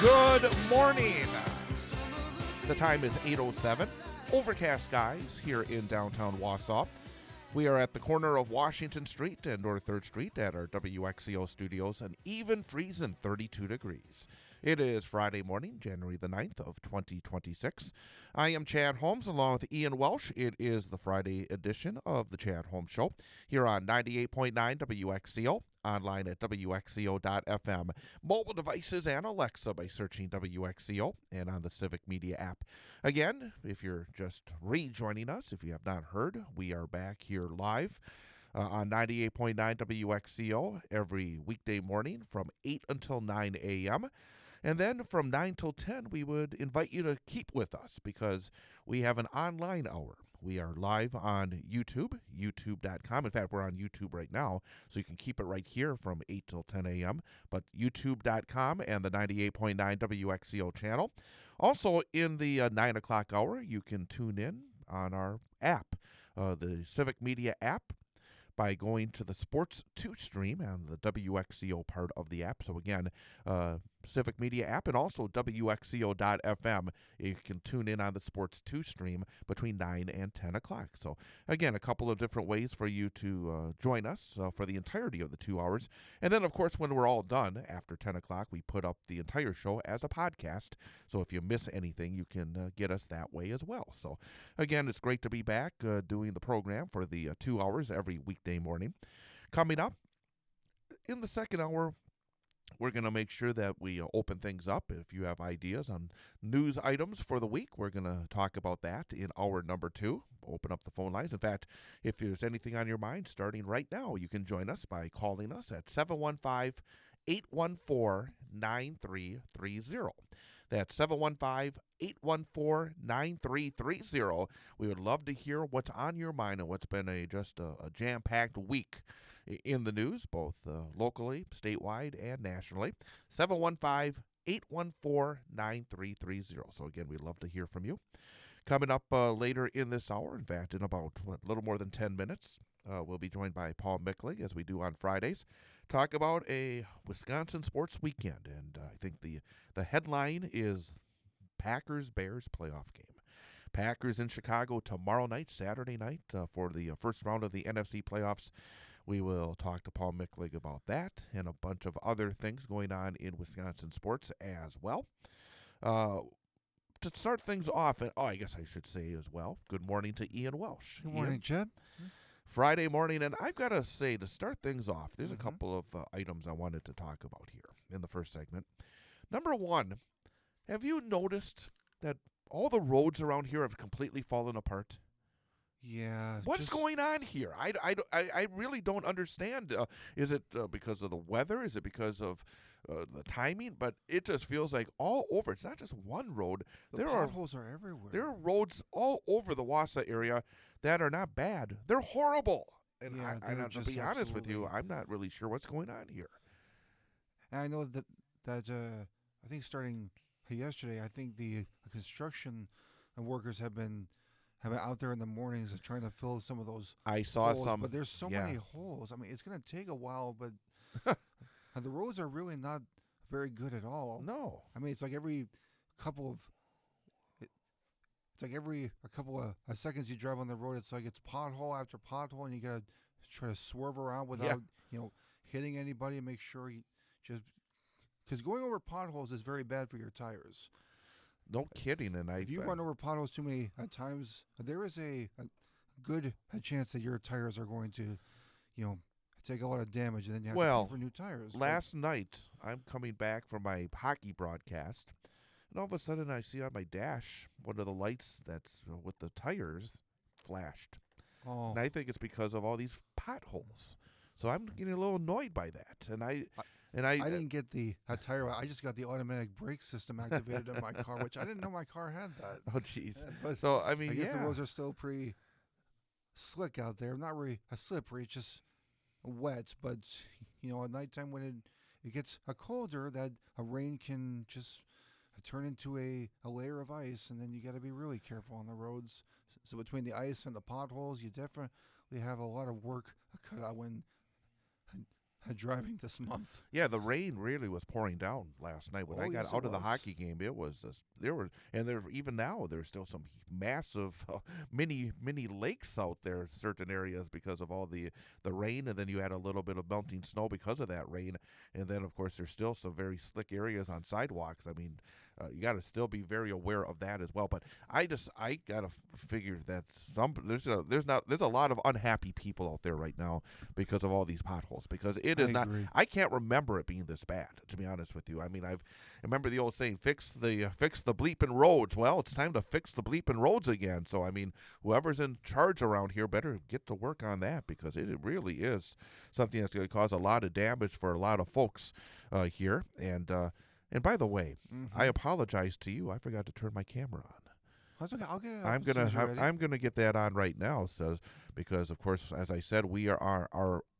Good morning. The time is 8:07. Overcast skies here in downtown Wausau. We are at the corner of Washington Street and North 3rd Street at our WXCO studios, and even freezing 32 degrees. It is Friday morning, January the 9th of 2026. I am Chad Holmes along with Ian Welsh. It is the Friday edition of the Chad Holmes Show here on 98.9 WXCO. Online at WXCO.FM, mobile devices, and Alexa by searching WXCO, and on the Civic Media app. Again, if you're just rejoining us, if you have not heard, we are back here live on 98.9 WXCO every weekday morning from 8 until 9 a.m., and then from 9 till 10, we would invite you to keep with us because we have an online hour. We are live on YouTube, youtube.com. In fact, we're on YouTube right now, so you can keep it right here from 8 till 10 a.m. But youtube.com and the 98.9 WXCO channel. Also, in the 9 o'clock hour, you can tune in on our app, the Civic Media app, by going to the Sports 2 stream and the WXCO part of the app. So again, Civic Media app and also WXCO.FM. You can tune in on the Sports 2 stream between 9 and 10 o'clock. So again, a couple of different ways for you to join us for the entirety of the 2 hours. And then, of course, when we're all done after 10 o'clock, we put up the entire show as a podcast. So if you miss anything, you can get us that way as well. So again, it's great to be back doing the program for the 2 hours every weekday morning. Coming up in the second hour, we're going to make sure that we open things up. If you have ideas on news items for the week, we're going to talk about that in hour number 2. Open up the phone lines. In fact, if there's anything on your mind starting right now, you can join us by calling us at 715-814-9330. That's 715-814-9330. We would love to hear what's on your mind and what's been just a jam-packed week in the news, both locally, statewide, and nationally. 715-814-9330. So again, we'd love to hear from you. Coming up later in this hour, in fact, in about a little more than 10 minutes, we'll be joined by Paul Michlig, as we do on Fridays, talk about a Wisconsin sports weekend. And I think the headline is Packers-Bears playoff game. Packers in Chicago tomorrow night, Saturday night, for the first round of the NFC playoffs. We will talk to Paul Michlig about that and a bunch of other things going on in Wisconsin sports as well. To start things off, and I guess I should say as well, good morning to Ian Welsh. Good morning, Chad. Friday morning, and I've got to say, to start things off, there's a couple of items I wanted to talk about here in the first segment. Number one, have you noticed that all the roads around here have completely fallen apart? Yeah. What's going on here? I really don't understand. Is it because of the weather? Is it because of the timing? But it just feels like all over. It's not just one road. The potholes are everywhere. There are roads all over the Wausau area that are not bad. They're horrible. And yeah, to be honest with you, I'm not really sure what's going on here. And I know that I think starting yesterday, I think the construction workers have been out there in the mornings trying to fill some of those holes, but there's so many holes. I mean, it's going to take a while, but the roads are really not very good at all. No. I mean, it's like every couple of seconds you drive on the road, it's like it's pothole after pothole, and you got to try to swerve around without, hitting anybody and make sure you just, because going over potholes is very bad for your tires. No kidding. And if you run over potholes too many times, there is a good chance that your tires are going to, take a lot of damage, and then you have to pay for new tires. Last night, I'm coming back from my hockey broadcast, and all of a sudden I see on my dash one of the lights that's with the tires flashed. Oh. And I think it's because of all these potholes. So I'm getting a little annoyed by that. And I didn't get the tire. I just got the automatic brake system activated in my car, which I didn't know my car had that. Oh, jeez. So I guess the roads are still pretty slick out there. Not really slippery, it's just wet. But at nighttime when it gets colder, that a rain can just turn into a layer of ice, and then you got to be really careful on the roads. So between the ice and the potholes, you definitely have a lot of work cut out when driving this month. Yeah, the rain really was pouring down last night when I got out of the hockey game. It was even now there's still some massive mini lakes out there in certain areas because of all the rain, and then you had a little bit of melting snow because of that rain, and then of course there's still some very slick areas on sidewalks. I mean, you got to still be very aware of that as well. But I gotta figure that there's a lot of unhappy people out there right now because of all these potholes, because it is not. Agree. I can't remember it being this bad, to be honest with you. I mean, I remember the old saying, fix the bleeping roads. Well, it's time to fix the bleeping roads again. So I mean, whoever's in charge around here better get to work on that, because it really is something that's going to cause a lot of damage for a lot of folks here. And by the way, I apologize to you. I forgot to turn my camera on. That's okay. I'll get it up. I'm gonna get that on right now. So because of course, as I said, we are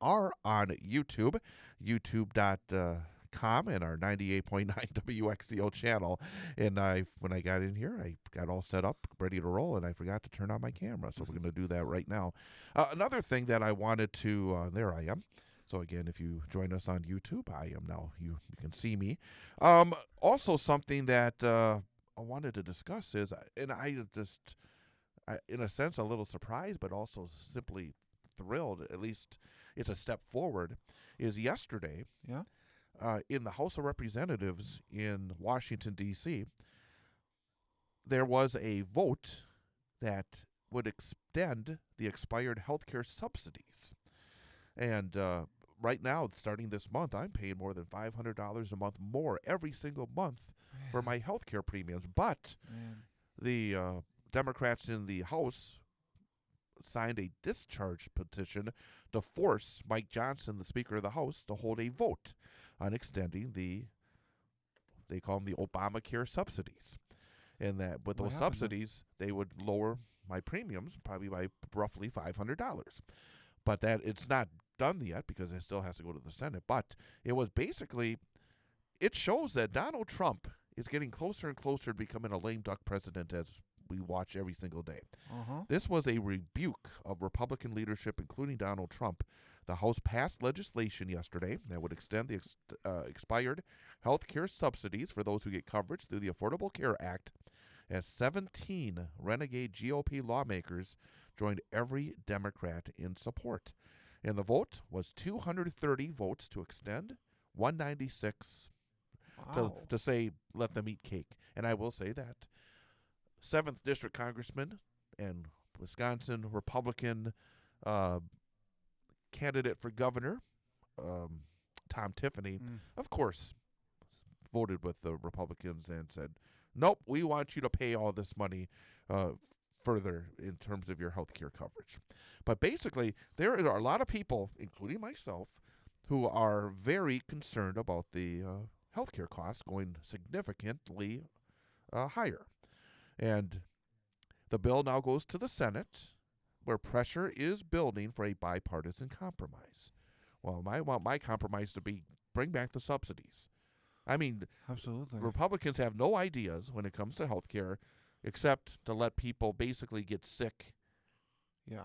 on YouTube, youtube.com, and our 98.9 WXCO channel. And when I got in here, I got all set up, ready to roll, and I forgot to turn on my camera. So we're going to do that right now. Another thing that I wanted to, there I am. So again, if you join us on YouTube, I am now, you can see me. Also something that I wanted to discuss is, and I in a sense, a little surprised, but also simply thrilled, at least it's a step forward, is yesterday, in the House of Representatives in Washington, D.C., there was a vote that would extend the expired health care subsidies. And right now, starting this month, I'm paying more than $500 a month more every single month for my health care premiums. But the Democrats in the House signed a discharge petition to force Mike Johnson, the Speaker of the House, to hold a vote on extending they call them the Obamacare subsidies. And that with those subsidies, they would lower my premiums probably by roughly $500. But that it's not done yet because it still has to go to the Senate. But it was basically, it shows that Donald Trump is getting closer and closer to becoming a lame duck president, as we watch every single day. This was a rebuke of Republican leadership, including Donald Trump. The House passed legislation yesterday that would extend the expired health care subsidies for those who get coverage through the Affordable Care Act, as 17 renegade GOP lawmakers joined every Democrat in support. And the vote was 230 votes to extend, 196 to say let them eat cake. And I will say that 7th District Congressman and Wisconsin Republican candidate for governor, Tom Tiffany, of course, voted with the Republicans and said, nope, we want you to pay all this money further in terms of your health care coverage. But basically, there are a lot of people, including myself, who are very concerned about the health care costs going significantly higher. And the bill now goes to the Senate, where pressure is building for a bipartisan compromise. Well, I want my compromise to be bring back the subsidies. I mean, absolutely. Republicans have no ideas when it comes to health care except to let people basically get sick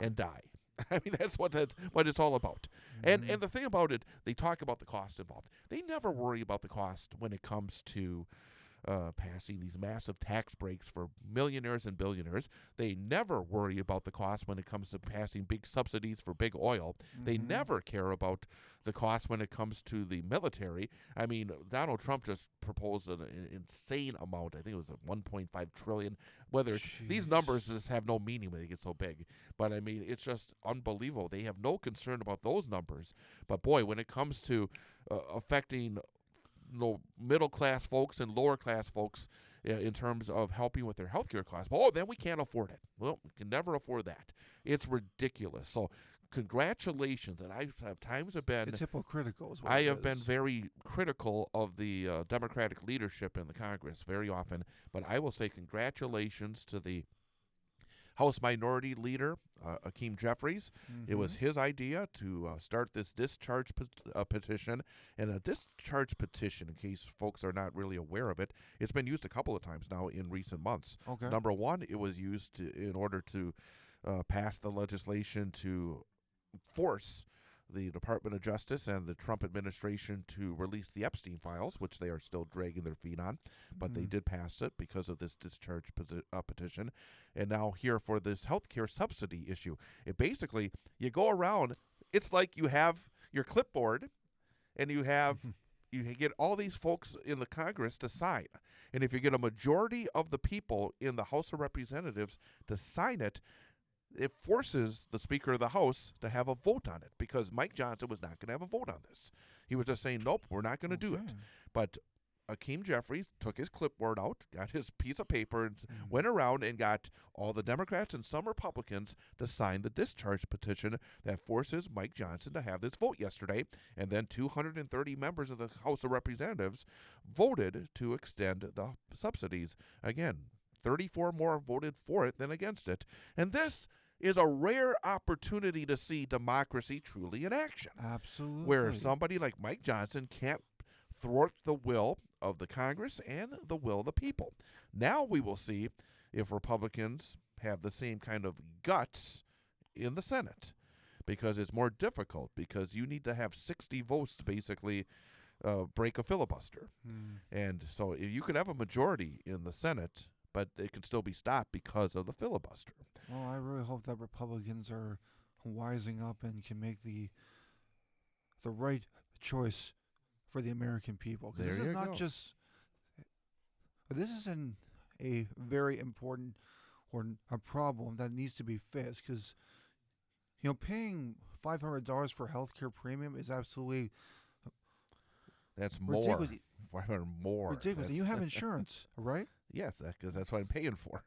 and die. I mean, that's what it's all about. And the thing about it, they talk about the cost involved. They never worry about the cost when it comes to passing these massive tax breaks for millionaires and billionaires. They never worry about the cost when it comes to passing big subsidies for big oil. They never care about the cost when it comes to the military. I mean, Donald Trump just proposed an insane amount. I think it was $1.5 trillion. These numbers just have no meaning when they get so big. But I mean, it's just unbelievable. They have no concern about those numbers. But boy, when it comes to affecting middle class folks and lower class folks in terms of helping with their health care costs, then we can't afford it. Well, we can never afford that. It's ridiculous. So congratulations. And it's hypocritical is what I have been very critical of the Democratic leadership in the Congress very often, but I will say congratulations to the House Minority Leader, Hakeem Jeffries. It was his idea to start this discharge petition. And a discharge petition, in case folks are not really aware of it, it's been used a couple of times now in recent months. Okay. Number one, it was used in order to pass the legislation to force the Department of Justice and the Trump administration to release the Epstein files, which they are still dragging their feet on, but they did pass it because of this discharge petition. And now here for this healthcare subsidy issue. It basically, you go around, it's like you have your clipboard and you get all these folks in the Congress to sign. And if you get a majority of the people in the House of Representatives to sign it, it forces the Speaker of the House to have a vote on it, because Mike Johnson was not going to have a vote on this. He was just saying, nope, we're not going to do it. But Hakeem Jeffries took his clipboard out, got his piece of paper, and went around and got all the Democrats and some Republicans to sign the discharge petition that forces Mike Johnson to have this vote yesterday. And then 230 members of the House of Representatives voted to extend the subsidies. Again, 34 more voted for it than against it. And this is a rare opportunity to see democracy truly in action. Absolutely. Where somebody like Mike Johnson can't thwart the will of the Congress and the will of the people. Now we will see if Republicans have the same kind of guts in the Senate, because it's more difficult, because you need to have 60 votes to basically break a filibuster. And so if you could have a majority in the Senate, but it can still be stopped because of the filibuster. Well, I really hope that Republicans are wising up and can make the right choice for the American people. Because this is not just, this is a very important or a problem that needs to be fixed. Because, paying $500 for healthcare premium is absolutely that's more. Ridiculous. $500 more. Ridiculous. And you have insurance, right? Yes, because that's what I'm paying for.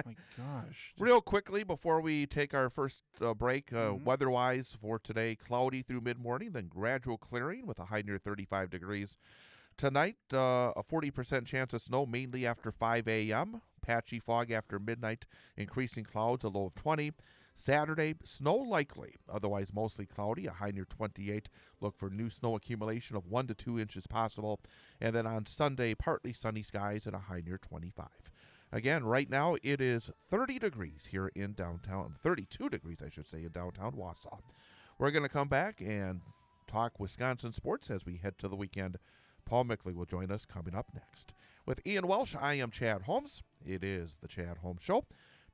My gosh. Real quickly, before we take our first break, weather-wise for today, cloudy through mid-morning, then gradual clearing with a high near 35 degrees. Tonight, a 40% chance of snow, mainly after 5 a.m. Patchy fog after midnight, increasing clouds, a low of 20. Saturday, snow likely, otherwise mostly cloudy, a high near 28. Look for new snow accumulation of 1 to 2 inches possible. And then on Sunday, partly sunny skies and a high near 25. Again, right now it is 30 degrees here in downtown, 32 degrees, I should say, in downtown Wausau. We're going to come back and talk Wisconsin sports as we head to the weekend. Paul Michlig will join us coming up next. With Ian Welsh, I am Chad Holmes. It is the Chad Holmes Show.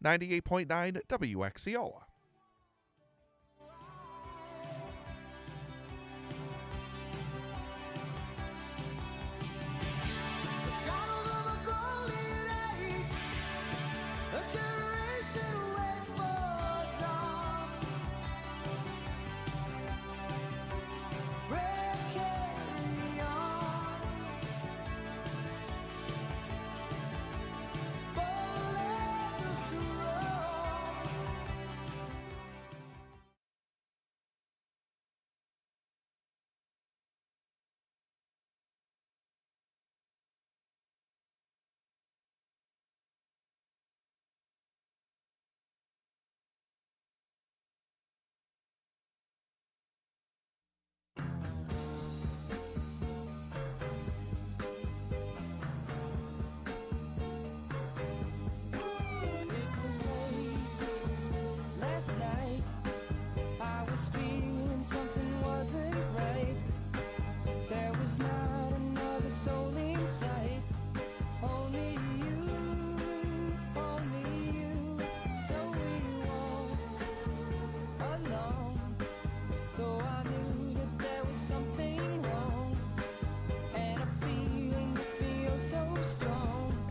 98.9 WXCO.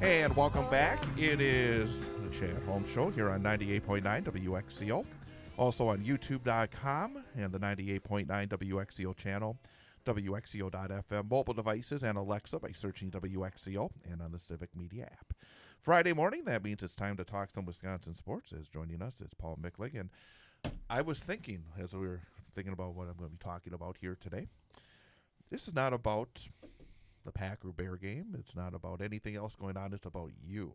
And welcome back. It is the Chad Holmes Show here on 98.9 WXCO. Also on YouTube.com and the 98.9 WXCO channel, WXCO.FM mobile devices, and Alexa by searching WXCO, and on the Civic Media app. Friday morning, that means it's time to talk some Wisconsin sports. As joining us is Paul Michlig. And I was thinking, as we were thinking about what I'm going to be talking about here today, this is not about the Packer Bear game. It's not about anything else going on. It's about you,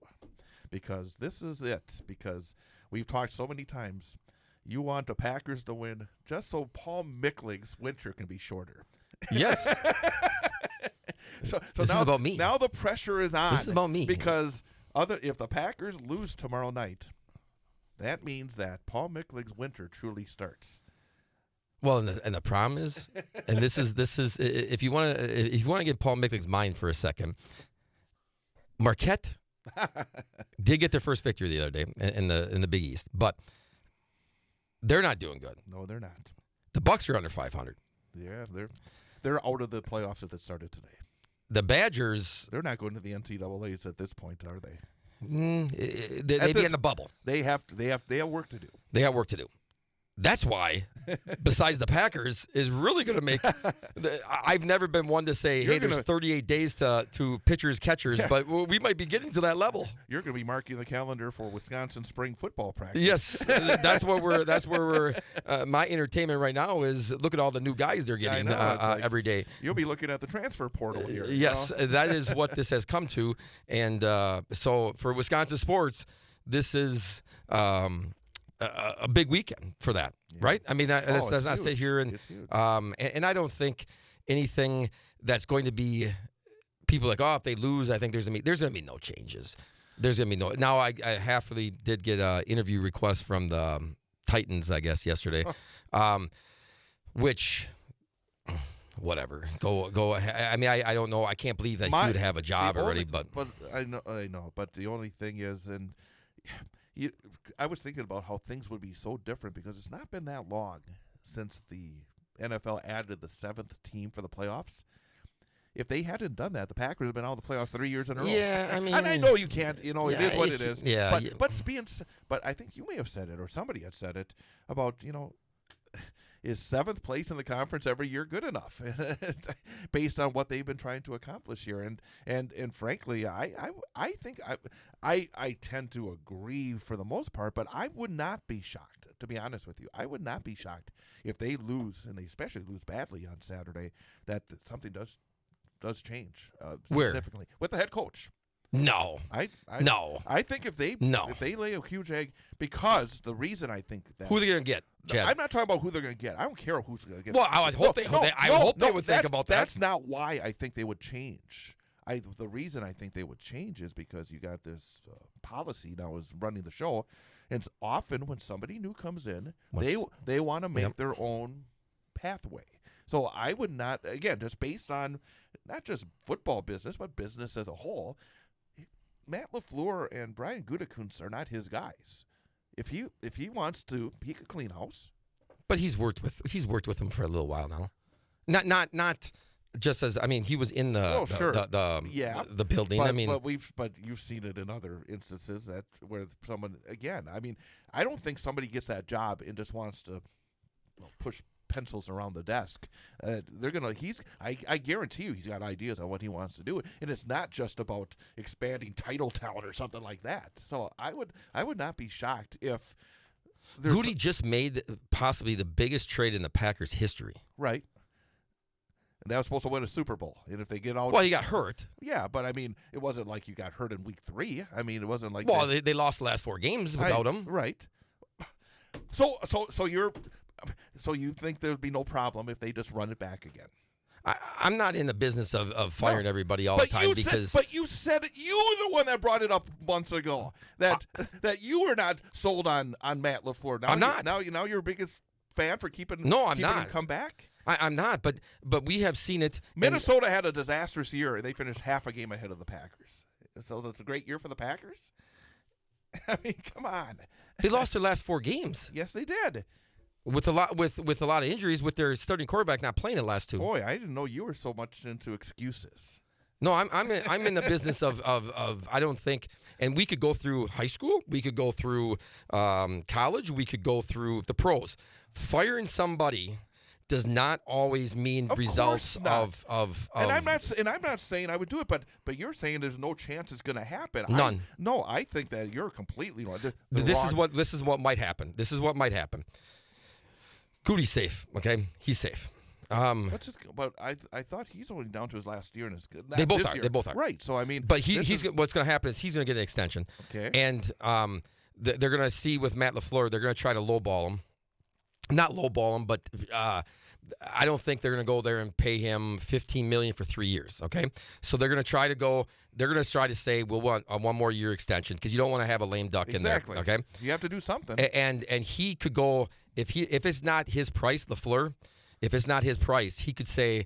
because this is it. Because we've talked so many times, you want the Packers to win just so Paul Michlig's winter can be shorter. Yes. so this now, is about me. Now the pressure is on. This is about me. Because if the Packers lose tomorrow night, that means that Paul Michlig's winter truly starts. Well, and the problem is, and this is if you want to get Paul Michlig's mind for a second, Marquette did get their first victory the other day in the Big East, but they're not doing good. No, they're not. The Bucks are under 500. Yeah, they're out of the playoffs as it started today. The Badgers, they're not going to the NCAAs at this point, are they? They'd be in the bubble. They have work to do. They have work to do. That's why, besides the Packers, is really going to make. I've never been one to say, "Hey, there's 38 days to pitchers, catchers," but we might be getting to that level. You're going to be marking the calendar for Wisconsin spring football practice. Yes, that's where we're. My entertainment right now is look at all the new guys they're getting every day. You'll be looking at the transfer portal here. Yes, that is what this has come to, and so for Wisconsin sports, this is. A big weekend for that, right? I mean, let's not sit here and I don't think anything that's going to be people like, oh, if they lose, I think there's gonna be no changes. There's gonna be no. Now I happily did get an interview request from the Titans, I guess yesterday, which. Whatever, go ahead. I mean, I don't know. I can't believe that he would have a job already, but I know. But the only thing is, and. I was thinking about how things would be so different because it's not been that long since the NFL added the 7th team for the playoffs. If they hadn't done that, the Packers have been out of the playoffs 3 years in a row. Yeah, I mean, and I know you can't. It is what it is. Yeah, but I think you may have said it, or somebody had said it about is 7th place in the conference every year good enough based on what they've been trying to accomplish here? And frankly, I think I tend to agree for the most part, but I would not be shocked, to be honest with you. I would not be shocked if they lose, and they especially lose badly on Saturday, that something does change significantly with the head coach. No. No. I think if they lay a huge egg, because the reason I think that who are they going to get? Chad? I'm not talking about who they're going to get. I don't care who's going to get. Well, I would hope they would think about that. That's not why I think they would change. The reason I think they would change is because you got this policy now is running the show, and it's often when somebody new comes in, they want to make their own pathway. So I would not, again, just based on not just football business, but business as a whole. Matt LaFleur and Brian Gutekunst are not his guys. If he wants to, he could clean house. But he's worked with him for a little while now. Not just as he was in the building. But you've seen it in other instances where someone again. I don't think somebody gets that job and just wants to push pencils around the desk. I guarantee you he's got ideas on what he wants to do, and it's not just about expanding title talent or something like that. So I would not be shocked if Goody just made possibly the biggest trade in the Packers history. Right. And that was supposed to win a Super Bowl. And if they get out, well, he got hurt. Yeah, but it wasn't like you got hurt in week 3. It wasn't like they lost the last 4 games without him. Right. So you think there would be no problem if they just run it back again? I'm not in the business of firing everybody all the time But you said you were the one that brought it up months ago that you were not sold on Matt LaFleur. Now I'm not. Now you're your biggest fan for keeping. No, I'm keeping not. Him come back. I'm not. But we have seen it. Minnesota had a disastrous year. They finished half a game ahead of the Packers. So that's a great year for the Packers. Come on. They lost their last 4 games. Yes, they did. With a lot of injuries, with their starting quarterback not playing the last 2. Boy, I didn't know you were so much into excuses. No, I'm in the business of I don't think, and we could go through high school, we could go through college, we could go through the pros. Firing somebody does not always mean results of. And I'm not saying I would do it, but you're saying there's no chance it's going to happen. None. I think that you're completely wrong. This is what might happen. This is what might happen. Goody's safe, okay? He's safe. But I thought he's only down to his last year in his. They both are. Right. So but what's going to happen is he's going to get an extension. Okay. And they're going to see with Matt LaFleur, they're going to try to lowball him. Not lowball him, but I don't think they're going to go there and pay him $15 million for 3 years. Okay, so they're going to try to go. They're going to try to say we'll want a 1 more year extension because you don't want to have a lame duck in there. Okay, you have to do something. And he could go if it's not his price, LaFleur. If it's not his price, he could say,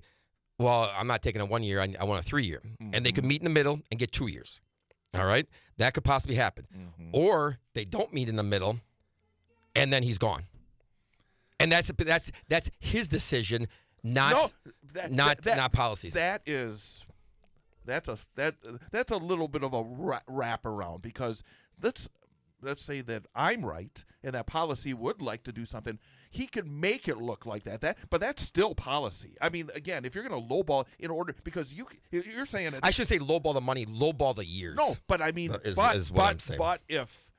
well, I'm not taking a 1 year. I want a 3 year, and they could meet in the middle and get 2 years. All right, that could possibly happen, or they don't meet in the middle, and then he's gone. And that's his decision, not policies. That's a little bit of a wraparound because let's say that I'm right and that policy would like to do something. He could make it look like that, but that's still policy. I mean, again, if you're going to lowball in order because you're saying it, I should say lowball the money, lowball the years. No, but I mean, is what I'm saying. But if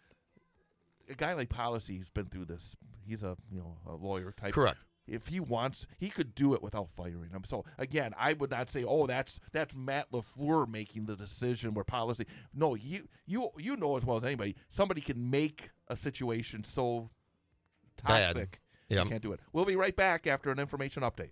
a guy like Policy's been through this. He's a lawyer type. Correct. If he wants, he could do it without firing him. So again, I would not say, oh, that's Matt LaFleur making the decision where policy. No, you know as well as anybody, somebody can make a situation so toxic. Yeah. You can't do it. We'll be right back after an information update.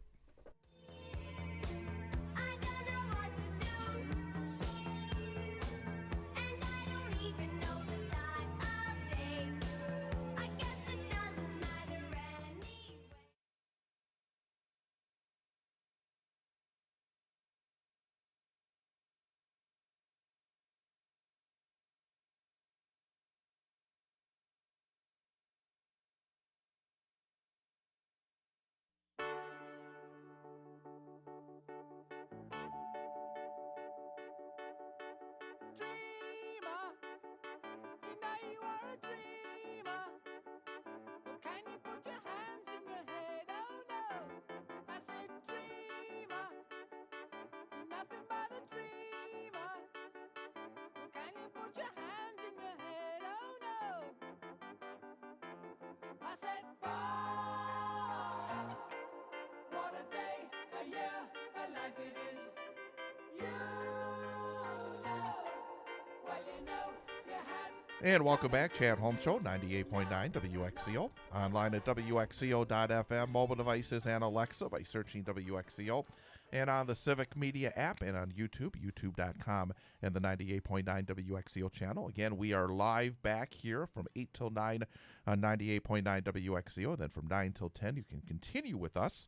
And welcome back, Chad Holmes Show, 98.9 WXCO. Online at WXCO.FM, mobile devices and Alexa by searching WXCO. And on the Civic Media app and on YouTube, youtube.com and the 98.9 WXCO channel. Again, we are live back here from 8 till 9 on 98.9 WXCO. Then from 9 till 10, you can continue with us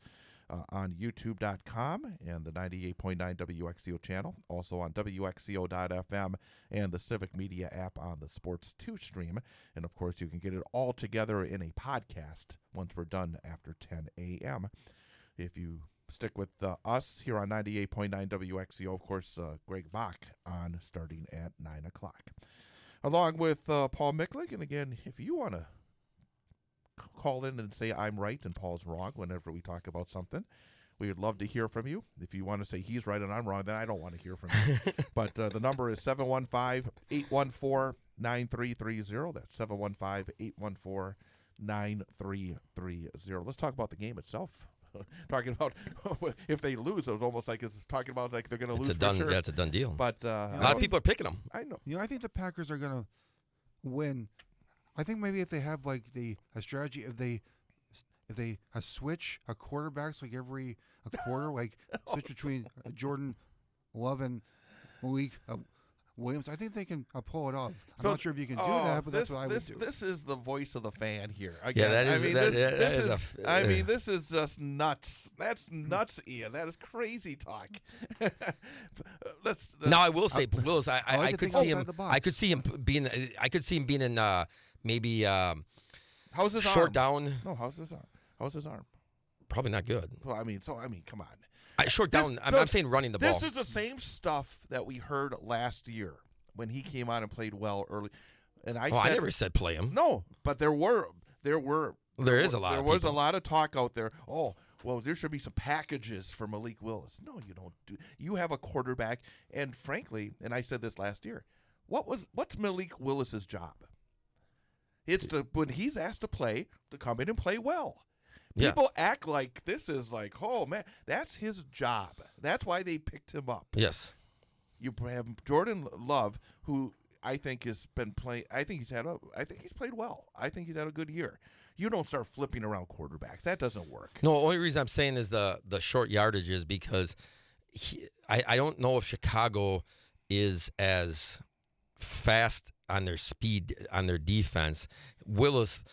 on youtube.com and the 98.9 WXCO channel, also on WXCO.FM and the Civic Media app on the Sports 2 stream. And, of course, you can get it all together in a podcast once we're done after 10 a.m. If you stick with us here on 98.9 WXCO, of course, Greg Bach on starting at 9 o'clock. Along with Paul Michlig. And, again, if you want to call in and say I'm right and Paul's wrong whenever we talk about something, we would love to hear from you. If you want to say he's right and I'm wrong, then I don't want to hear from you. But the number is 715-814-9330. That's 715-814-9330. Let's talk about the game itself. Talking about if they lose, it was almost like it's talking about like they're going to lose. Yeah, it's a done deal. But a lot of people are picking them. I know. I think the Packers are going to win. I think maybe if they have like a strategy, if they switch a quarterbacks like every quarter, like switch between Jordan Love and Malik Williams, I think they can pull it off. I'm not sure if you can do that, but that's what I would do. This is the voice of the fan here. Again, yeah, this is just nuts. That's nuts, Ian. That is crazy talk. Now I will say, Willis, I could see him. I could see him being in maybe how's his short arm? Down. No, how's his arm? How's his arm? Probably not good. Well, I mean, come on. Short down. I'm saying running the ball. This is the same stuff that we heard last year when he came on and played well early. And I never said play him. No, but there was a lot of talk out there. Oh, well, there should be some packages for Malik Willis. No, you don't. You have a quarterback, and frankly, and I said this last year. What's Malik Willis's job? It's when he's asked to play, to come in and play well. People act like this is like, oh, man, that's his job. That's why they picked him up. Yes. You have Jordan Love, who I think has been playing. I think he's played well. I think he's had a good year. You don't start flipping around quarterbacks. That doesn't work. No, the only reason I'm saying is the short yardage is because I don't know if Chicago is as fast on their speed on their defense. Willis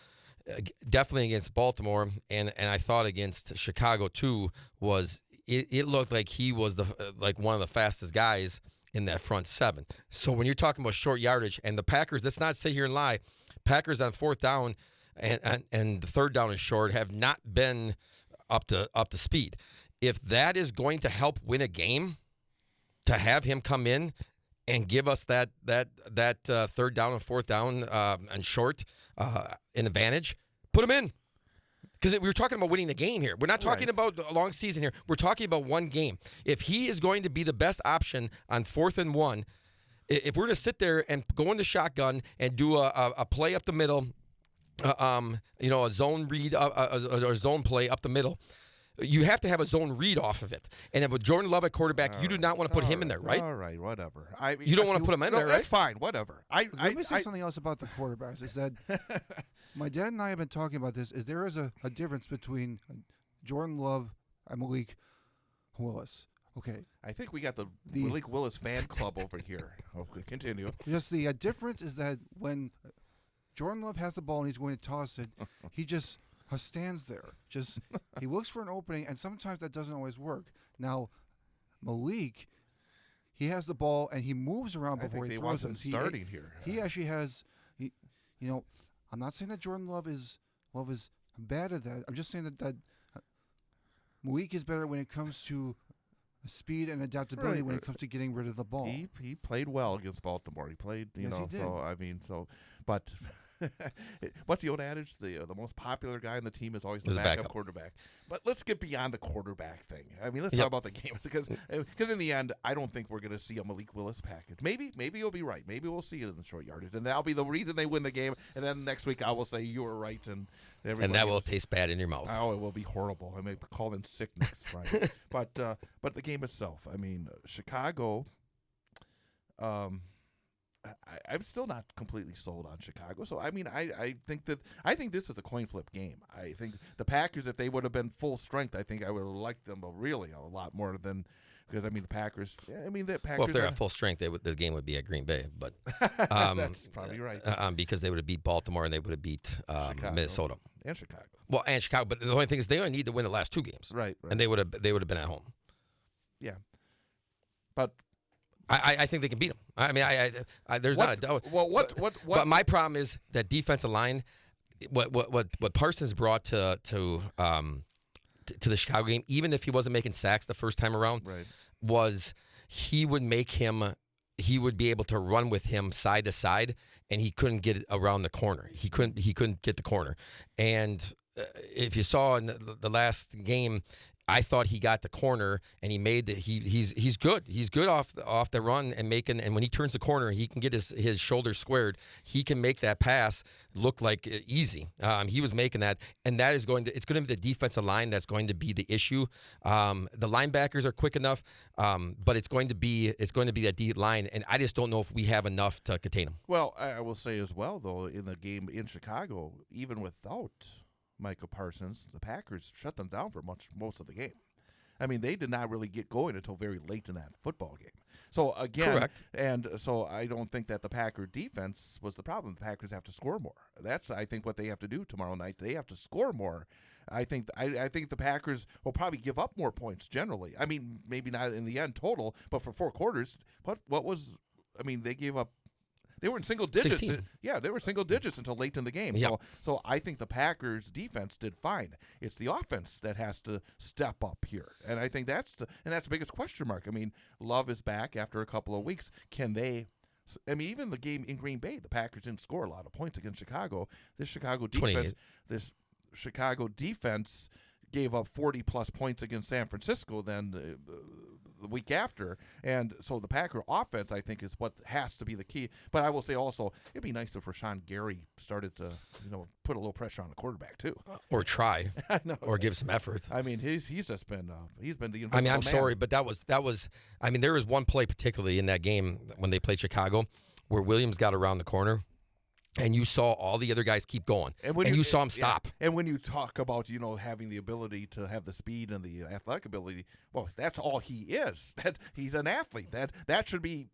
definitely against Baltimore, and I thought against Chicago too was it looked like he was like one of the fastest guys in that front seven. So when you're talking about short yardage and the Packers, let's not sit here and lie. Packers on fourth down and the third down is short have not been up to speed. If that is going to help win a game, to have him come in and give us that third down and fourth down and short an advantage, put him in. Because we were talking about winning the game here. We're not talking about a long season here. We're talking about one game. If he is going to be the best option on 4th and 1, if we're going to sit there and go in the shotgun and do a play up the middle, a zone read or zone play up the middle, you have to have a zone read off of it. And with Jordan Love at quarterback, you do not want to put him in there, right? All right, whatever. You don't want to put him in there, right? That's fine, whatever. Let me say something else about the quarterbacks. Is that my dad and I have been talking about this. Is there is a difference between Jordan Love and Malik Willis? Okay. I think we got the Malik Willis fan club over here. Okay, continue. Just the difference is that when Jordan Love has the ball and he's going to toss it, he just stands there. Just he looks for an opening, and sometimes that doesn't always work. Now, Malik, he has the ball and he moves around before he throws it. Starting here. He actually has. I'm not saying that Jordan Love is bad at that. I'm just saying that Malik is better when it comes to speed and adaptability when it comes to getting rid of the ball. He played well against Baltimore. He played, he did. But what's the old adage? The most popular guy on the team is always the backup quarterback. But let's get beyond the quarterback thing. I mean, let's talk about the game because in the end, I don't think we're going to see a Malik Willis package. Maybe you'll be right. Maybe we'll see it in the short yardage, and that'll be the reason they win the game. And then next week, I will say you were right, and that will taste bad in your mouth. Oh, it will be horrible. I may call in sick next Friday. But the game itself, I mean, Chicago. I'm still not completely sold on Chicago. So I mean, I think this is a coin flip game. I think the Packers, if they would have been full strength, I think I would have liked them really a lot more than because I mean the Packers. Well, if they're at full strength, the game would be at Green Bay, but that's probably right. Because they would have beat Baltimore and they would have beat Minnesota and Chicago. Well, and Chicago, but the only thing is they only need to win the last two games, right. And they would have been at home. Yeah, but. I think they can beat them. I mean, there's not a doubt. Well, what? But my problem is that defensive line. What Parsons brought to the Chicago game, even if he wasn't making sacks the first time around, was he would be able to run with him side to side, and he couldn't get around the corner. He couldn't get the corner. And if you saw in the last game, I thought he got the corner and he made he's good. He's good off the run and when he turns the corner, he can get his shoulders squared. He can make that pass look like easy. He was making that, and that is it's going to be the defensive line that's going to be the issue. The linebackers are quick enough, but it's going to be that D line, and I just don't know if we have enough to contain them. Well, I will say as well though, in the game in Chicago, even without Micah Parsons, the Packers shut them down for most of the game. I mean, they did not really get going until very late in that football game. So again, correct. And so I don't think that the Packer defense was the problem. The Packers have to score more. That's I think what they have to do tomorrow night. They have to score more. I think the Packers will probably give up more points generally. I mean, maybe not in the end total, but for 4 quarters, what was? I mean, they gave up. They were in single digits. 16. Yeah, they were single digits until late in the game. Yep. So I think the Packers defense did fine. It's the offense that has to step up here. And I think that's the biggest question mark. I mean, Love is back after a couple of weeks. Can they even the game in Green Bay, the Packers didn't score a lot of points against Chicago. This Chicago defense gave up 40-plus points against San Francisco then the week after. And so the Packer offense, I think, is what has to be the key. But I will say also, it'd be nice if Rashawn Gary started to, put a little pressure on the quarterback too. Or try. I know. Or give some effort. I mean, he's just been the invisible I'm man. sorry, but that was I mean, there was one play particularly in that game when they played Chicago where Williams got around the corner. And you saw all the other guys keep going, and you saw him stop. Yeah. And when you talk about having the ability to have the speed and the athletic ability, well, that's all he is. He's an athlete. That should be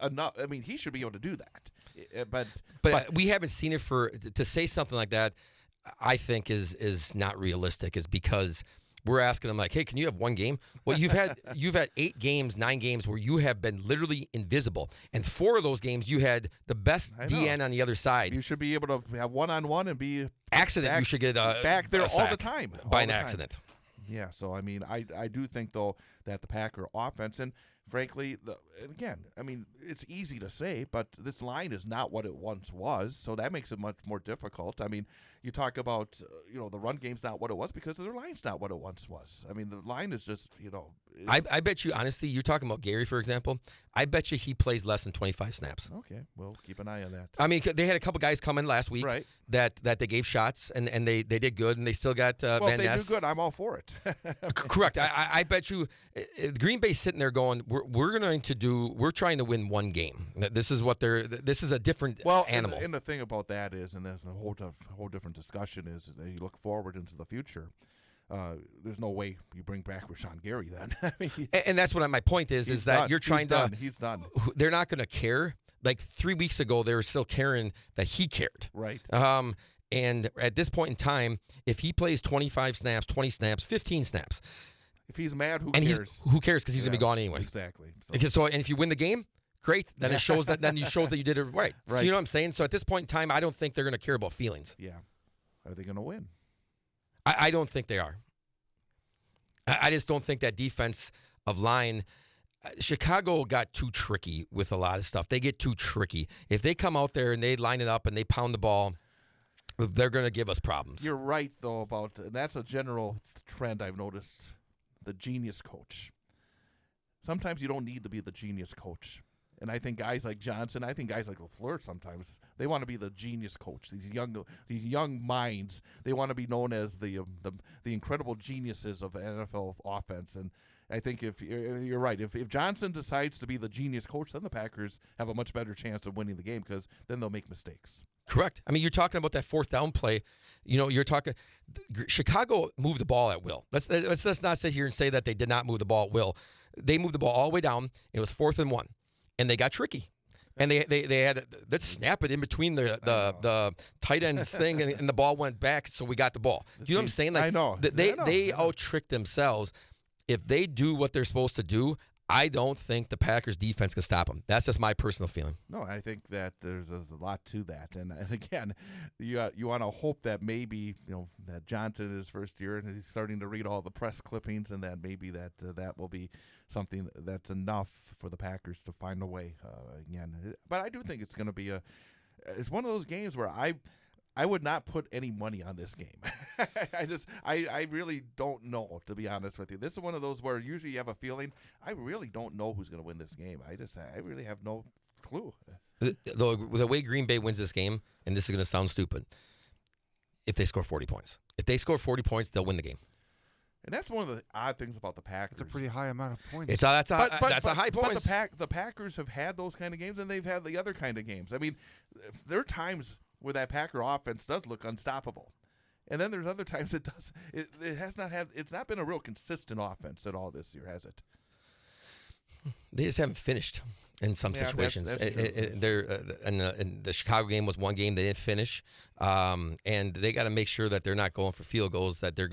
enough. I mean, he should be able to do that. But we haven't seen it to say something like that. I think is not realistic. Is because we're asking them like, hey, can you have one game? Well, you've had 8 games, 9 games where you have been literally invisible, and 4 of those games you had the best DN on the other side. You should be able to have one-on-one and be accident. You should get back there all the time by an accident. Yeah. So I mean, I do think though that the Packer offense, and frankly, again, I mean, it's easy to say, but this line is not what it once was, so that makes it much more difficult. I mean, you talk about, the run game's not what it was because their line's not what it once was. I mean, the line is just, I bet you, honestly, you're talking about Gary, for example. I bet you he plays less than 25 snaps. Okay, well, keep an eye on that. I mean, they had a couple guys come in last week that they gave shots, and they did good, and they still got Van Ness. Well, if they do good, I'm all for it. Correct. I bet you Green Bay's sitting there going, we're trying to win one game. This is a different animal. And the thing about that is, and there's a whole different discussion, is that you look forward into the future. There's no way you bring back Rashawn Gary then. I mean, and that's what my point is that done. You're trying He's done. They're not going to care. Like 3 weeks ago, they were still caring that he cared. Right. And at this point in time, if he plays 25 snaps, 20 snaps, 15 snaps. If he's mad, who cares? Who cares? Because he's going to be gone anyways. Exactly. And if you win the game, great. Then it shows that you did it right. So you know what I'm saying? So at this point in time, I don't think they're going to care about feelings. Yeah. Are they going to win? I don't think they are. I just don't think that defense of line. Chicago got too tricky with a lot of stuff. They get too tricky. If they come out there and they line it up and they pound the ball, they're going to give us problems. You're right, though, that's a general trend I've noticed. The genius coach. Sometimes you don't need to be the genius coach. And I think guys like Johnson, I think guys like LaFleur sometimes, they want to be the genius coach. These young minds, they want to be known as the incredible geniuses of NFL offense. And I think if you're right, if Johnson decides to be the genius coach, then the Packers have a much better chance of winning the game because then they'll make mistakes. Correct. I mean, you're talking about that 4th down play. You're talking Chicago moved the ball at will. Let's not sit here and say that they did not move the ball at will. They moved the ball all the way down. It was 4th and 1. And they got tricky, and they had let's snap it in between the tight ends thing, and the ball went back, so we got the ball. You know what I'm saying? Like, I know. They out-tricked themselves. If they do what they're supposed to do, I don't think the Packers defense can stop them. That's just my personal feeling. No, I think that there's a lot to that, and again, you want to hope that maybe that Johnson is first year and he's starting to read all the press clippings, and that maybe that will be something that's enough for the Packers to find a way again. But I do think it's going to be it's one of those games where I would not put any money on this game. I really don't know, to be honest with you. This is one of those where usually you have a feeling. I really don't know who's going to win this game. I really have no clue. The way Green Bay wins this game, and this is going to sound stupid, if they score 40 points. If they score 40 points, they'll win the game. And that's one of the odd things about the Packers. It's a pretty high amount of points. That's a high point. But the Packers have had those kind of games, and they've had the other kind of games. I mean, there are times where that Packer offense does look unstoppable, and then there's other times it does. It has not had. It's not been a real consistent offense at all this year, has it? They just haven't finished in some situations. That's And the Chicago game was one game they didn't finish, and they got to make sure that they're not going for field goals, that they're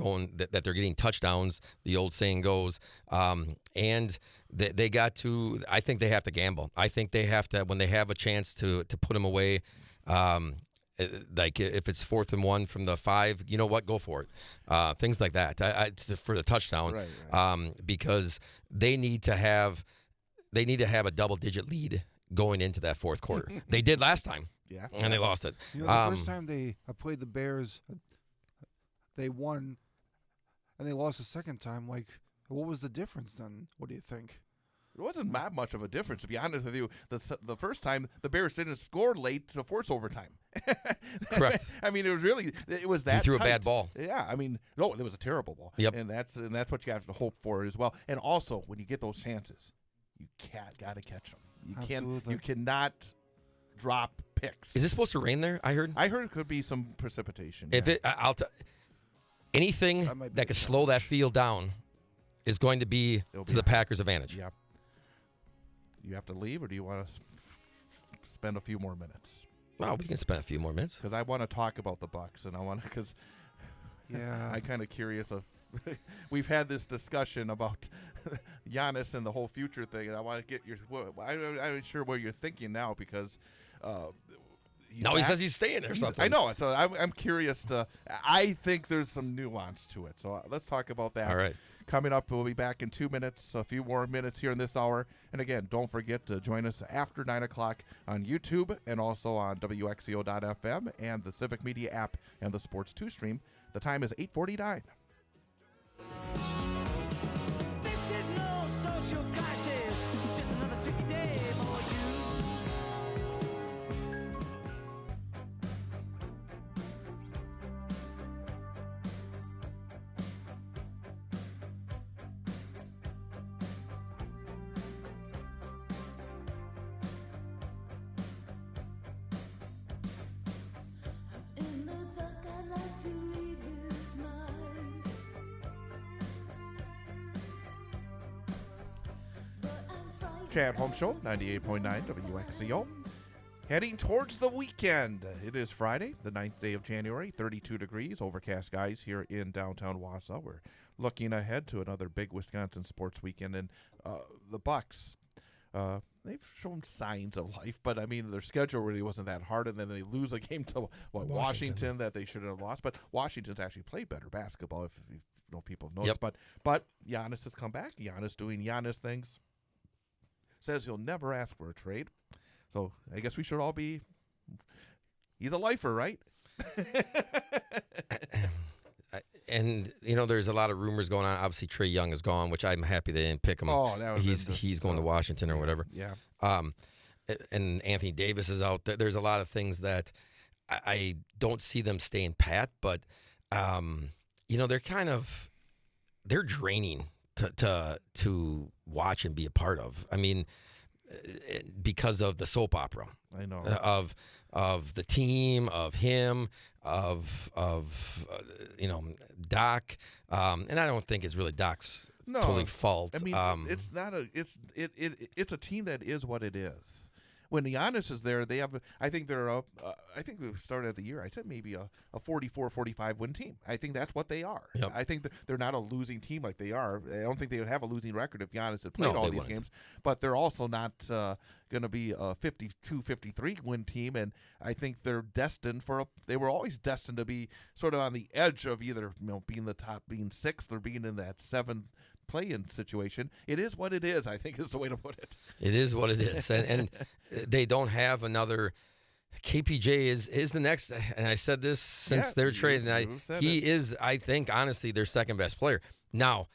getting touchdowns. The old saying goes, and they got to. I think they have to gamble. I think they have to, when they have a chance to put them away. Like if it's 4th and 1 from the 5, you know what? Go for it. Things like that for the touchdown, right. Because they need to have a double-digit lead going into that 4th quarter. They did last time, and they lost it. The first time they played the Bears, they won, and they lost the second time. Like, what was the difference then? What do you think? It wasn't that much of a difference, to be honest with you. The first time, the Bears didn't score late to force overtime. Correct. I mean, it was that He threw tight. a bad ball. Yeah, I mean, no, it was a terrible ball. Yep. And that's what you have to hope for as well. And also, when you get those chances, you got to catch them. You cannot drop picks. Is it supposed to rain there? I heard it could be some precipitation. If anything that could slow that field down is going to be the Packers' advantage. Yeah. You have to leave, or do you want to spend a few more minutes? Well, we can spend a few more minutes. Because I want to talk about the Bucs, and I'm kind of curious of. We've had this discussion about Giannis and the whole future thing, and I want to get your. I'm not sure what you're thinking now because. He says he's staying there or something. I know. So I'm curious. I think there's some nuance to it. So let's talk about that. All right. Coming up, we'll be back in 2 minutes, a few more minutes here in this hour. And again, don't forget to join us after 9 o'clock on YouTube and also on WXCO.FM and the Civic Media app and the Sports 2 stream. The time is 8:49. This is no social crisis, just another tricky day for you. In the dark, I like to read his mind. But I'm frightened. Chad Holmes Show, 98.9 WXCO. Heading towards the weekend. It is Friday, the 9th day of January, 32 degrees, overcast skies here in downtown Wausau. We're looking ahead to another big Wisconsin sports weekend. And the Bucs, they've shown signs of life, but, I mean, their schedule really wasn't that hard. And then they lose a game to Washington that they should have lost. But Washington's actually played better basketball, if people have noticed. Yep. But Giannis has come back. Giannis doing Giannis things. Says he'll never ask for a trade. So I guess we should all be. He's a lifer, right? And there's a lot of rumors going on. Obviously, Trae Young is gone, which I'm happy they didn't pick him. Oh, that was he's going to Washington or whatever. Yeah. And Anthony Davis is out there. There's a lot of things that I don't see them staying pat, but they're draining to watch and be a part of. I mean, because of the soap opera. I know. Of the team, of him, of Doc, and I don't think it's really Doc's totally fault. I mean, it's not it's a team that is what it is. When Giannis is there, they have. I think they're up. I think we started at the year. I said maybe a 44-45 win team. I think that's what they are. Yep. I think they're not a losing team like they are. I don't think they would have a losing record if Giannis had played all these games. But they're also not going to be a 52-53 win team. And I think they're destined for. They were always destined to be sort of on the edge of either being the top, being sixth, or being in that seventh play-in situation. It is what it is, I think is the way to put it. It is what it is. and they don't have another. KPJ is the next, and I said this since their trade, and he is, I think, honestly, their second best player. Now,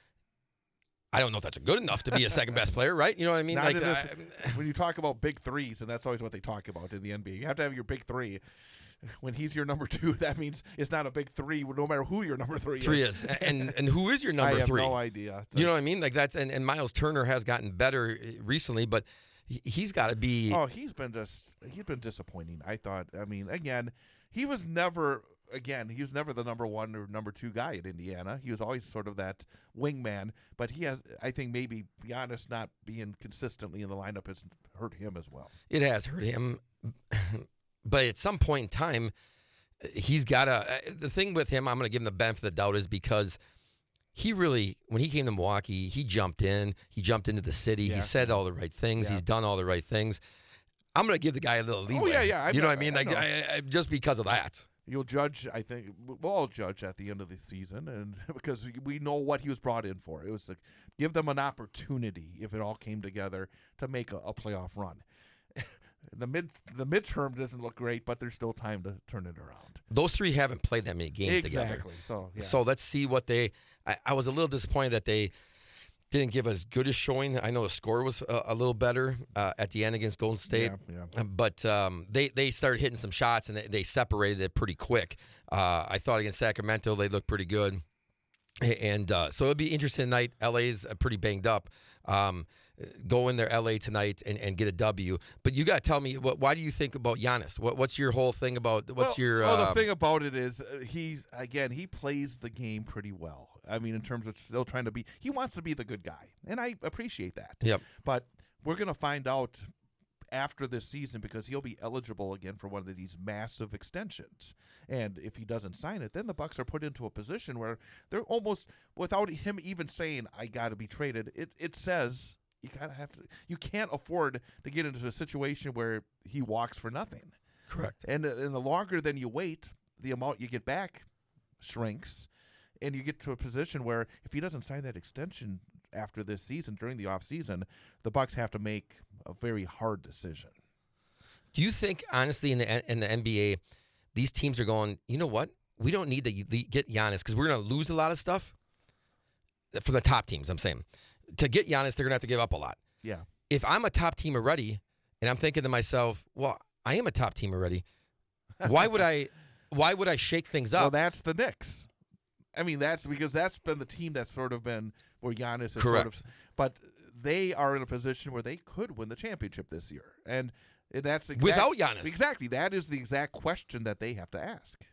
I don't know if that's good enough to be a second best player, right? You know what I mean? When you talk about big threes, and that's always what they talk about in the NBA, you have to have your big three. When he's your number two, that means it's not a big three, no matter who your number three is. And who is your number three? I have no idea. You know what I mean? Like that's and Miles Turner has gotten better recently, but he's got to be. Oh, he's been disappointing. I thought. I mean, again, he was never the number one or number two guy at Indiana. He was always sort of that wingman. But he has. I think maybe Giannis not being consistently in the lineup has hurt him as well. It has hurt him. But at some point in time, he's got to. The thing with him, I'm going to give him the benefit of the doubt, is because he really, when he came to Milwaukee, he jumped in. He jumped into the city. Yeah. He said all the right things. Yeah. He's done all the right things. I'm going to give the guy a little leeway. Oh, yeah. You know what I mean? Like just because of that. You'll judge, I think, we'll all judge at the end of the season, and because we know what he was brought in for. It was to give them an opportunity, if it all came together, to make a playoff run. The midterm doesn't look great, but there's still time to turn it around. Those three haven't played that many games together. Exactly. So let's see what they. I was a little disappointed that they didn't give as good a showing. I know the score was a little better at the end against Golden State. Yeah. But they started hitting some shots and they separated it pretty quick. I thought against Sacramento they looked pretty good. And so it'll be interesting tonight. LA's pretty banged up. go in there LA tonight and get a W. But you got to tell me, why do you think about Giannis? What's your whole thing about? The thing about it is he plays the game pretty well. I mean, in terms of still trying to he wants to be the good guy, and I appreciate that. Yep. But we're going to find out after this season, because he'll be eligible again for one of these massive extensions. And if he doesn't sign it, then the Bucks are put into a position where they're almost, without him even saying, I got to be traded, it says you can't afford to get into a situation where he walks for nothing. Correct. And the longer than you wait, the amount you get back shrinks, and you get to a position where if he doesn't sign that extension after this season, during the offseason, the Bucks have to make a very hard decision. Do you think, honestly, in the NBA, these teams are going, you know what? We don't need to get Giannis because we're going to lose a lot of stuff from the top teams, I'm saying. To get Giannis, they're going to have to give up a lot. Yeah. If I'm a top team already, and I'm thinking to myself, well, I am a top team already, why would I shake things up? Well, that's the Knicks. I mean, that's because that's been the team that's sort of been where Giannis is Correct. sort of, but they are in a position where they could win the championship this year, and that's without Giannis. Exactly, that is the exact question that they have to ask.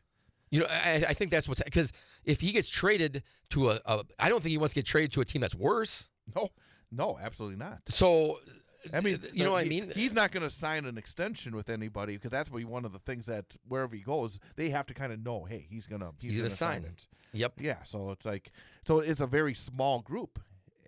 You know, I think that's what's, because if he gets traded to I don't think he wants to get traded to a team that's worse. No, absolutely not. So, I mean, you know what I mean? He's not going to sign an extension with anybody because that's one of the things that wherever he goes, they have to kind of know, hey, he's gonna sign it. Yep. Yeah. So it's a very small group.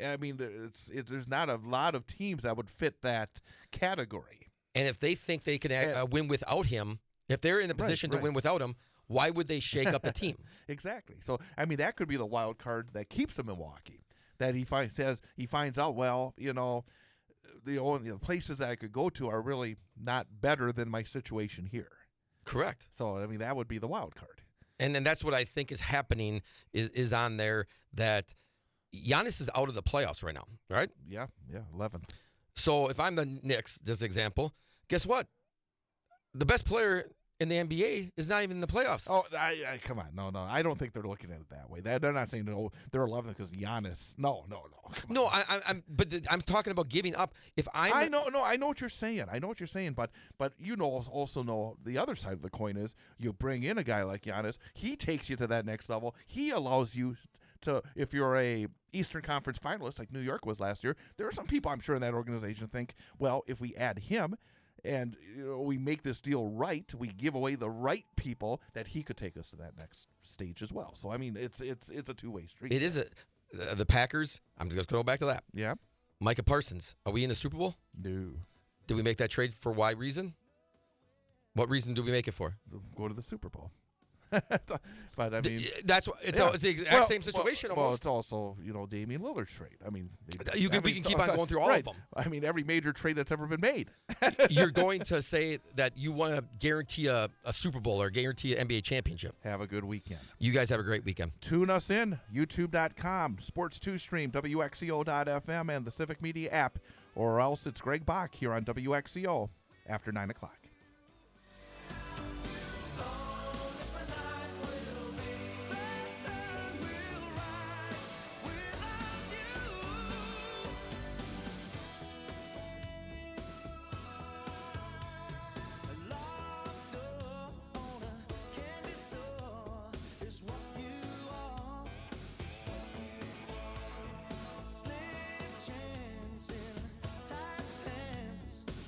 I mean, there's not a lot of teams that would fit that category. And if they think they can win without him, if they're in a position to win without him, why would they shake up the team? Exactly. So I mean, that could be the wild card that keeps him in Milwaukee. That he finds out, well, you know, the places that I could go to are really not better than my situation here. Correct. So I mean, that would be the wild card. And then that's what I think is happening is on there, that Giannis is out of the playoffs right now, right? Yeah, 11th. So if I'm the Knicks, just example, guess what? The best player in the NBA is not even in the playoffs. Oh, come on. No. I don't think they're looking at it that way. They're not saying, no, they're 11th because Giannis. No. No, I'm talking about giving up. I know what you're saying. But you also know the other side of the coin is you bring in a guy like Giannis, he takes you to that next level. He allows you to, if you're a Eastern Conference finalist like New York was last year, there are some people I'm sure in that organization think, well, if we add him, and we make this deal right, we give away the right people, that he could take us to that next stage as well. So I mean, it's a two-way street. It is the Packers. I'm just going to go back to that. Yeah. Micah Parsons. Are we in the Super Bowl? No. Did we make that trade for why reason? What reason do we make it for? Go to the Super Bowl. But I mean, that's what it's the exact same situation. Well, it's also Damian Lillard's trade. I mean, we can keep on going through all of them. I mean, every major trade that's ever been made. You're going to say that you want to guarantee a Super Bowl or guarantee an NBA championship. Have a good weekend. You guys have a great weekend. Tune us in, youtube.com, Sports2Stream, WXCO.FM, and the Civic Media app, or else it's Greg Bach here on WXCO after 9 o'clock.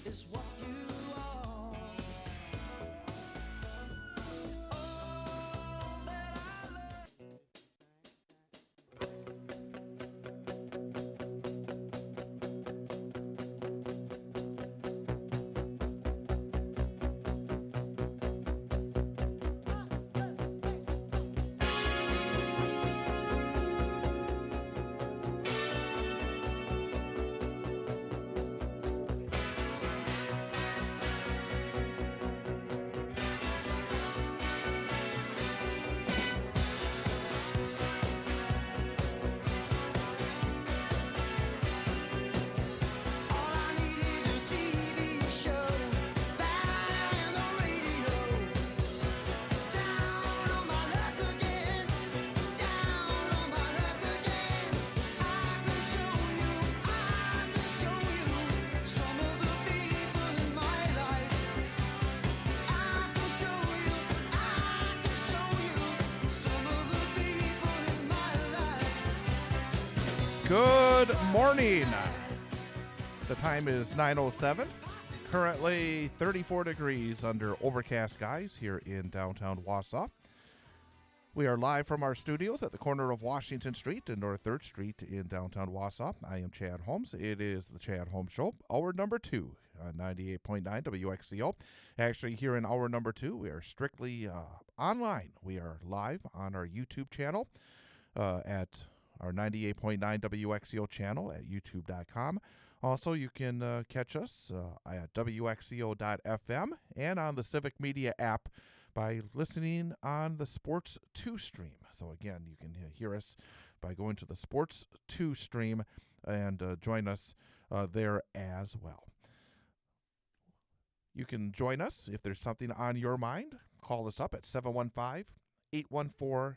Is what you are. Good morning. The time is 9:07. Currently 34 degrees under overcast skies here in downtown Wausau. We are live from our studios at the corner of Washington Street and North 3rd Street in downtown Wausau. I am Chad Holmes. It is the Chad Holmes Show, hour number 2, 98.9 WXCO. Actually, here in hour number 2, we are strictly online. We are live on our YouTube channel at our 98.9 WXCO channel at youtube.com. Also, you can catch us at WXCO.FM and on the Civic Media app by listening on the Sports 2 stream. So again, you can hear us by going to the Sports 2 stream and join us there as well. You can join us if there's something on your mind. Call us up at 715-814-9330.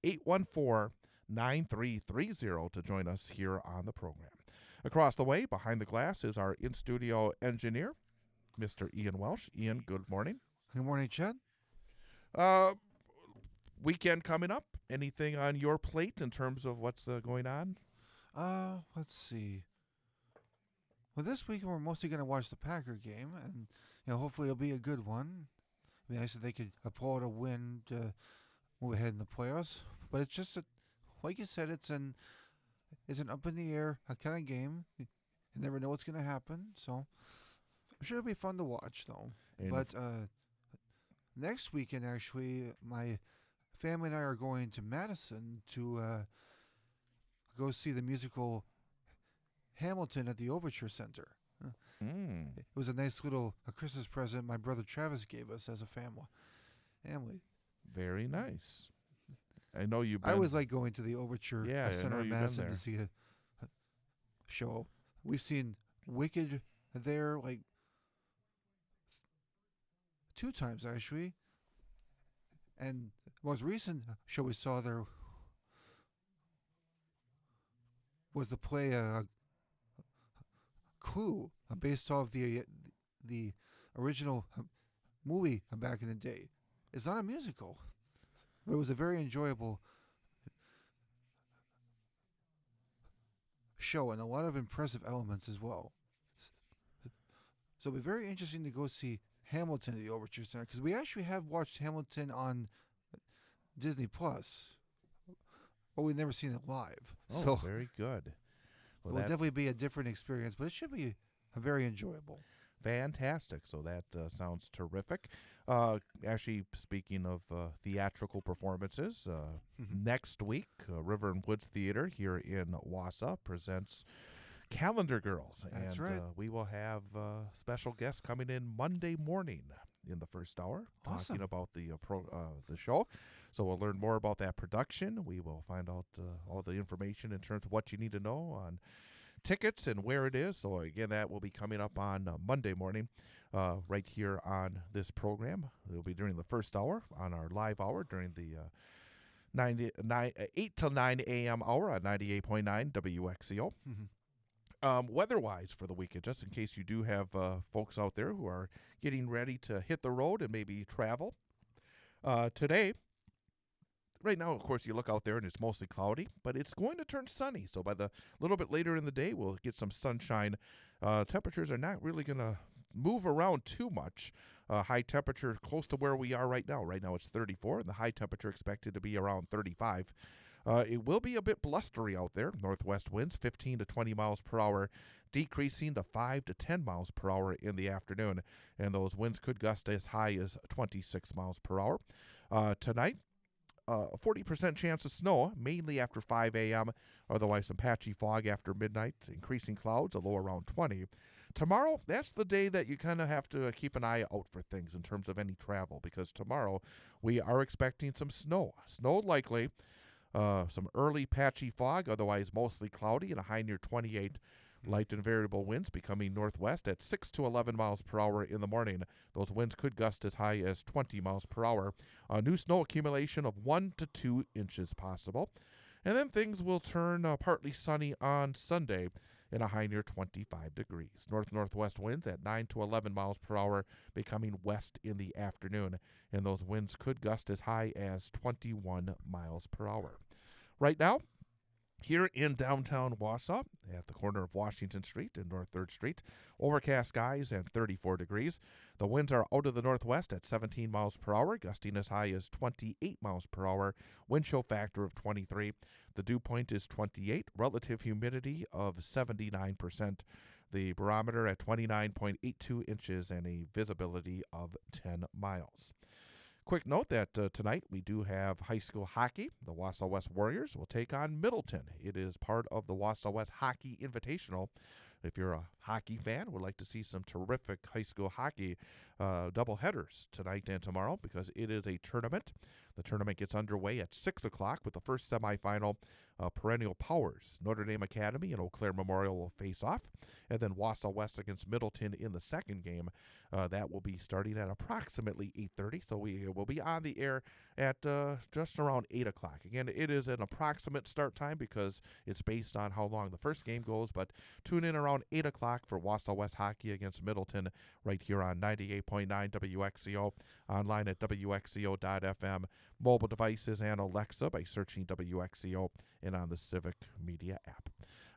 715-814-9330 to join us here on the program. Across the way, behind the glass, is our in-studio engineer, Mr. Ian Welsh. Ian, good morning. Good morning, Chad. Weekend coming up. Anything on your plate in terms of what's going on? Let's see. Well, this week we're mostly going to watch the Packer game, and hopefully it'll be a good one. It'd be nice if they could pull out a win to move ahead in the playoffs. But it's just like you said, it's an up in the air kind of game. You never know what's going to happen, so I'm sure it'll be fun to watch, though. But next weekend, actually, my family and I are going to Madison to go see the musical Hamilton at the Overture Center. It was a nice little Christmas present my brother Travis gave us as a family. Very nice. I know you've been... I always like going to the Overture Center in Madison to see a show. We've seen Wicked there like 2 times, actually. And the most recent show we saw there was the play Clue, based off the original movie back in the day. It's not a musical, but it was a very enjoyable show and a lot of impressive elements as well. So it'll be very interesting to go see Hamilton at the Overture Center, because we actually have watched Hamilton on Disney Plus, but we've never seen it live. Oh, so very good. Well, it'll definitely be a different experience, but it should be very enjoyable. Fantastic. So that sounds terrific. Actually, speaking of theatrical performances, next week, River and Woods Theater here in Wausau presents Calendar Girls. That's and right. We will have special guests coming in Monday morning in the first hour, talking about the show. So we'll learn more about that production. We will find out all the information in terms of what you need to know on tickets and where it is. So again, that will be coming up on Monday morning right here on this program. It will be during the first hour on our live hour during the 8 till 9 a.m. hour on 98.9 WXCO. Weather-wise for the weekend, just in case you do have folks out there who are getting ready to hit the road and maybe travel. Today, right now, of course, you look out there and it's mostly cloudy, but it's going to turn sunny. So by the little bit later in the day, we'll get some sunshine. Temperatures are not really going to move around too much. High temperature close to where we are right now. Right now it's 34, and the high temperature expected to be around 35. It will be a bit blustery out there. Northwest winds 15 to 20 miles per hour, decreasing to 5 to 10 miles per hour in the afternoon. And those winds could gust as high as 26 miles per hour. Tonight, a 40% chance of snow, mainly after 5 a.m., otherwise some patchy fog after midnight, increasing clouds, a low around 20. Tomorrow, that's the day that you kind of have to keep an eye out for things in terms of any travel, because tomorrow we are expecting some snow. Snow likely. Some early patchy fog, otherwise mostly cloudy, and a high near 28. Light and variable winds becoming northwest at 6 to 11 miles per hour in the morning. Those winds could gust as high as 20 miles per hour. New snow accumulation of 1 to 2 inches possible. And then things will turn partly sunny on Sunday and a high near 25 degrees. North-northwest winds at 9 to 11 miles per hour, becoming west in the afternoon. And those winds could gust as high as 21 miles per hour. Right now, here in downtown Wausau, at the corner of Washington Street and North 3rd Street, overcast skies and 34 degrees. The winds are out of the northwest at 17 miles per hour, gusting as high as 28 miles per hour, wind chill factor of 23. The dew point is 28, relative humidity of 79%. The barometer at 29.82 inches and a visibility of 10 miles. Quick note that tonight we do have high school hockey. The Wausau West Warriors will take on Middleton. It is part of the Wausau West Hockey Invitational. If you're a hockey fan, would like to see some terrific high school hockey doubleheaders tonight and tomorrow because it is a tournament. The tournament gets underway at 6 o'clock with the first semifinal. Perennial Powers, Notre Dame Academy, and Eau Claire Memorial will face off. And then Wausau West against Middleton in the second game. That will be starting at approximately 8:30. So we will be on the air at just around 8 o'clock. Again, it is an approximate start time because it's based on how long the first game goes. But tune in around 8 o'clock for Wausau West hockey against Middleton right here on 98.9 WXCO, online at WXCO.FM, mobile devices and Alexa by searching WXCO, and on the Civic Media app.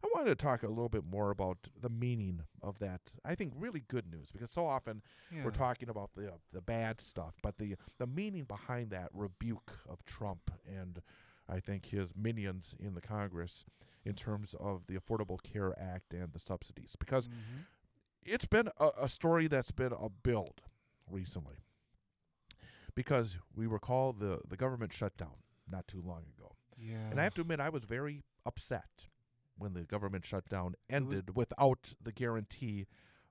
I wanted to talk a little bit more about the meaning of that. I think really good news because so often we're talking about the bad stuff, but the meaning behind that rebuke of Trump and I think his minions in the Congress in terms of the Affordable Care Act and the subsidies. Because it's been a story that's been a build recently. Because we recall the government shutdown not too long ago. Yeah. And I have to admit, I was very upset when the government shutdown ended without the guarantee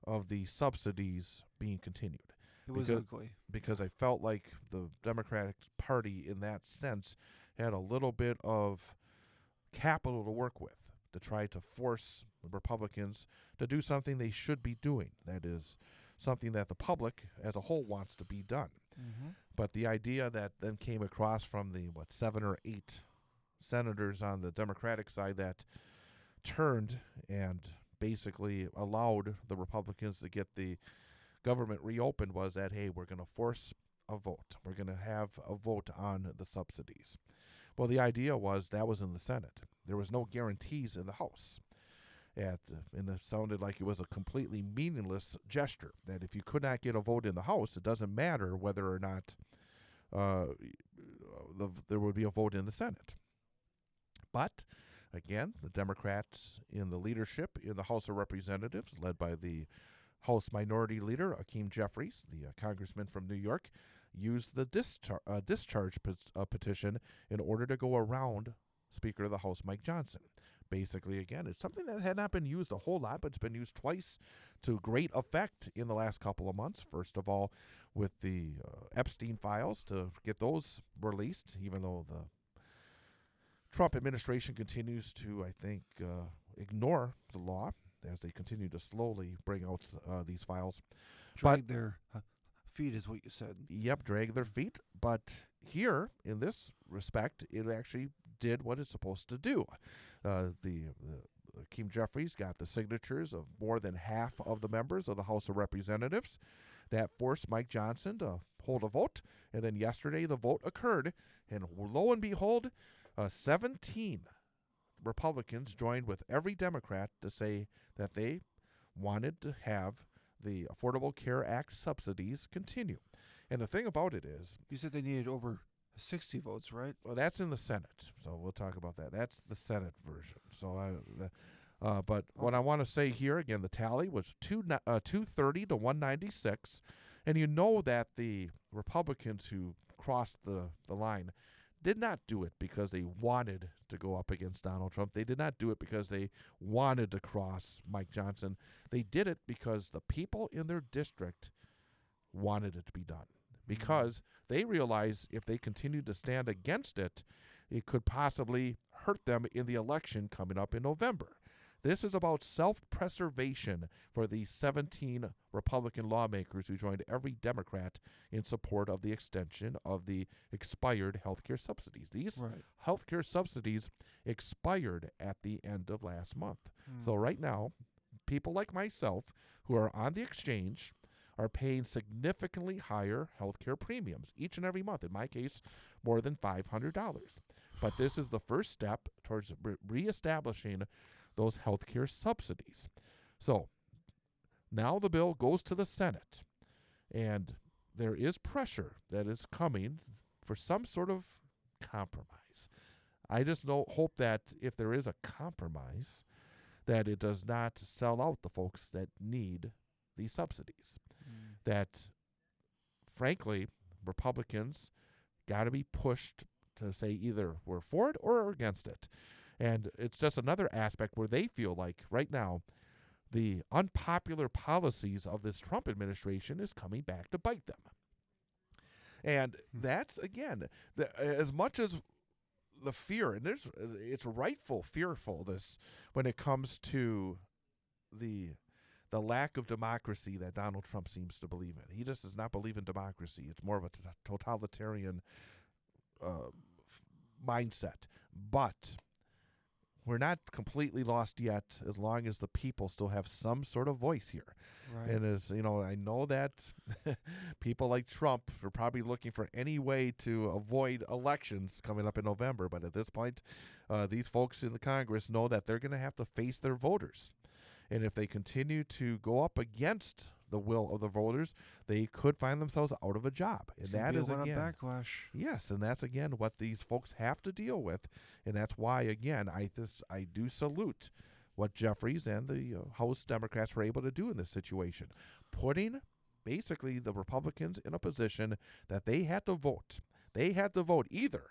of the subsidies being continued. It was ugly. Because I felt like the Democratic Party, in that sense, had a little bit of capital to work with to try to force the Republicans to do something they should be doing. That is, something that the public as a whole wants to be done. But the idea that then came across from the, 7 or 8 senators on the Democratic side that turned and basically allowed the Republicans to get the government reopened was that, hey, we're going to force a vote. We're going to have a vote on the subsidies. Well, the idea was that was in the Senate. There was no guarantees in the House. And it sounded like it was a completely meaningless gesture, that if you could not get a vote in the House, it doesn't matter whether or not there would be a vote in the Senate. But, again, the Democrats in the leadership in the House of Representatives, led by the House Minority Leader, Hakeem Jeffries, the congressman from New York, used the discharge petition in order to go around Speaker of the House Mike Johnson. Basically, again, it's something that had not been used a whole lot, but it's been used twice to great effect in the last couple of months. First of all, with the Epstein files to get those released, even though the Trump administration continues to, I think, ignore the law as they continue to slowly bring out these files. Drag their feet is what you said. Yep, drag their feet. But here, in this respect, it actually did what it's supposed to do. The Hakeem Jeffries got the signatures of more than half of the members of the House of Representatives. That forced Mike Johnson to hold a vote. And then yesterday, the vote occurred. And lo and behold, 17 Republicans joined with every Democrat to say that they wanted to have the Affordable Care Act subsidies continue. And the thing about it is, You said they needed over 60 votes, right? well, that's in the Senate, so we'll talk about that. That's the Senate version. So, but what I want to say here again, the tally was 230 to 196, and you know that the Republicans who crossed the line did not do it because they wanted to go up against Donald Trump. They did not do it because they wanted to cross Mike Johnson. They did it because the people in their district wanted it to be done. Because they realized if they continued to stand against it, it could possibly hurt them in the election coming up in November. This is about self-preservation for the 17 Republican lawmakers who joined every Democrat in support of the extension of the expired health care subsidies. These health care subsidies expired at the end of last month. So right now, people like myself who are on the exchange are paying significantly higher health care premiums each and every month. In my case, more than $500. But this is the first step towards reestablishing those health care subsidies. So now the bill goes to the Senate, and there is pressure that is coming for some sort of compromise. I just hope that if there is a compromise, that it does not sell out the folks that need these subsidies. That, frankly, Republicans got to be pushed to say either we're for it or against it. And it's just another aspect where they feel like right now the unpopular policies of this Trump administration is coming back to bite them. And that's, again, as much as the fear, and it's fearful this when it comes to the lack of democracy that Donald Trump seems to believe in. He just does not believe in democracy. It's more of a totalitarian mindset. But we're not completely lost yet as long as the people still have some sort of voice here. Right. And as you know, I know that people like Trump are probably looking for any way to avoid elections coming up in November. But at this point, these folks in the Congress know that they're going to have to face their voters. And if they continue to go up against the will of the voters, they could find themselves out of a job. And that is, again, a backlash. Yes, and that's, again, what these folks have to deal with. And that's why, again, I do salute what Jeffries and the House Democrats were able to do in this situation, putting basically the Republicans in a position that they had to vote. They had to vote either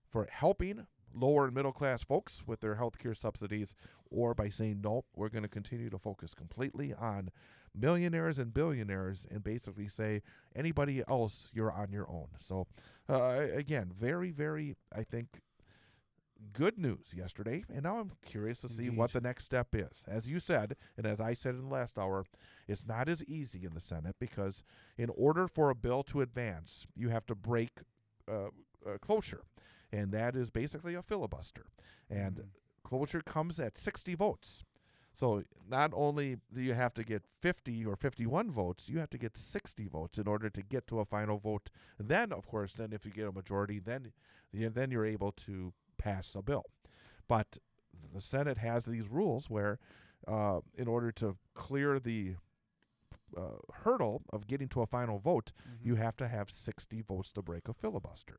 for helping lower and middle class folks with their health care subsidies, or by saying, nope, we're going to continue to focus completely on millionaires and billionaires and basically say, anybody else, you're on your own. So, again, very, very, I think, good news yesterday. And now I'm curious to see what the next step is. As you said, and as I said in the last hour, it's not as easy in the Senate because in order for a bill to advance, you have to break cloture. And that is basically a filibuster. And cloture comes at 60 votes. So not only do you have to get 50 or 51 votes, you have to get 60 votes in order to get to a final vote. And then, of course, if you get a majority, then you're able to pass a bill. But the Senate has these rules where in order to clear the hurdle of getting to a final vote, you have to have 60 votes to break a filibuster.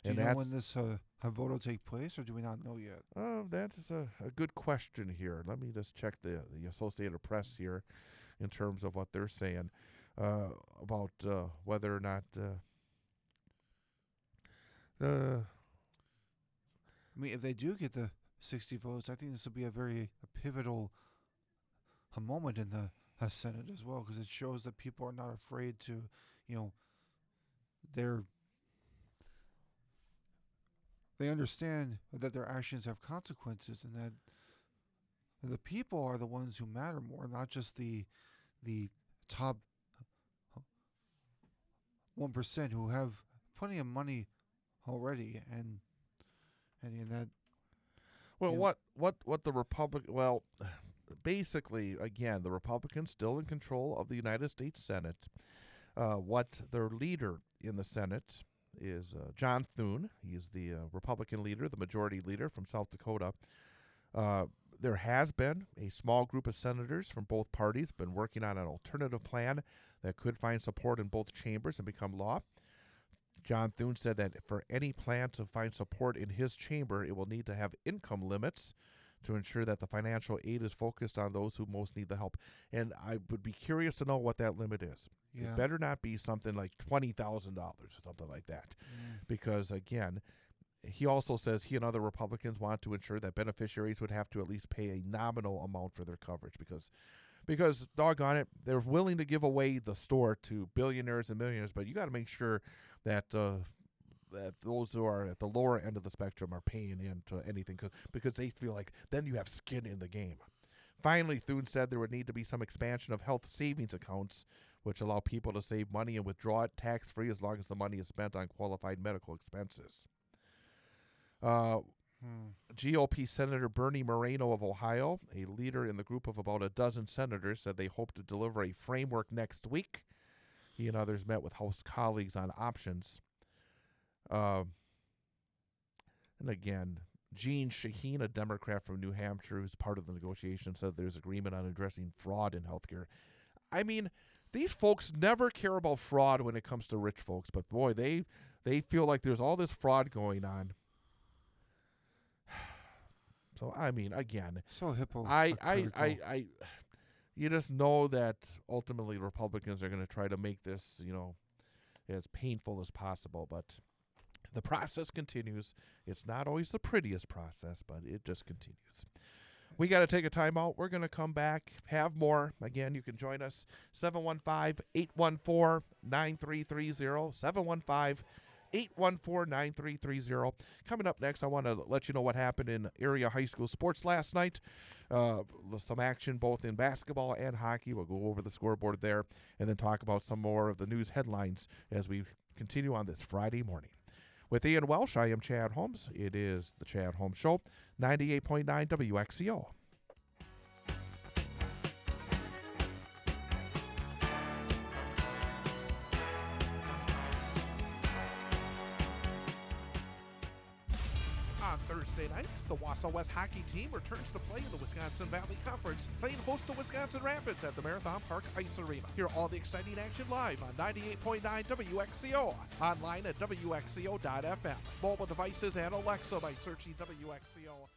Do you know when this vote will take place, or do we not know yet? That's a good question here. Let me just check the Associated Press here in terms of what they're saying about whether or not I mean, if they do get the 60 votes, I think this will be a pivotal moment in the Senate as well, because it shows that people are not afraid to, they understand that their actions have consequences, and that the people are the ones who matter more, not just the top 1% who have plenty of money already, and in that. Well, what the basically, again, the Republicans still in control of the United States Senate. What their leader in the Senate is John Thune. He's the Republican leader, the majority leader from South Dakota. There has been a small group of senators from both parties been working on an alternative plan that could find support in both chambers and become law. John Thune said that for any plan to find support in his chamber, it will need to have income limits to ensure that the financial aid is focused on those who most need the help. And I would be curious to know what that limit is. Yeah. It better not be something like $20,000 or something like that. Because, again, he also says he and other Republicans want to ensure that beneficiaries would have to at least pay a nominal amount for their coverage because doggone it, they're willing to give away the store to billionaires and millionaires, but you got to make sure that that those who are at the lower end of the spectrum are paying into anything because they feel like then you have skin in the game. Finally, Thune said there would need to be some expansion of health savings accounts, which allow people to save money and withdraw it tax-free as long as the money is spent on qualified medical expenses. GOP Senator Bernie Moreno of Ohio, a leader in the group of about a dozen senators, said they hope to deliver a framework next week. He and others met with House colleagues on options. And again, Gene Shaheen, a Democrat from New Hampshire who's part of the negotiation, said there's agreement on addressing fraud in healthcare. I mean, these folks never care about fraud when it comes to rich folks, but boy, they feel like there's all this fraud going on. So I mean, again, so hypocritical. You just know that ultimately Republicans are going to try to make this, as painful as possible, but the process continues. It's not always the prettiest process, but it just continues. We got to take a time out. We're going to come back, have more. Again, you can join us, 715-814-9330, 715-814-9330. Coming up next, I want to let you know what happened in area high school sports last night. Some action both in basketball and hockey. We'll go over the scoreboard there and then talk about some more of the news headlines as we continue on this Friday morning. With Ian Welsh, I am Chad Holmes. It is the Chad Holmes Show, 98.9 WXCO. On Thursday night, the Wausau West hockey team returns to play in the Wisconsin Valley Conference, playing host to Wisconsin Rapids at the Marathon Park Ice Arena. Hear all the exciting action live on 98.9 WXCO, online at WXCO.FM, mobile devices and Alexa by searching WXCO.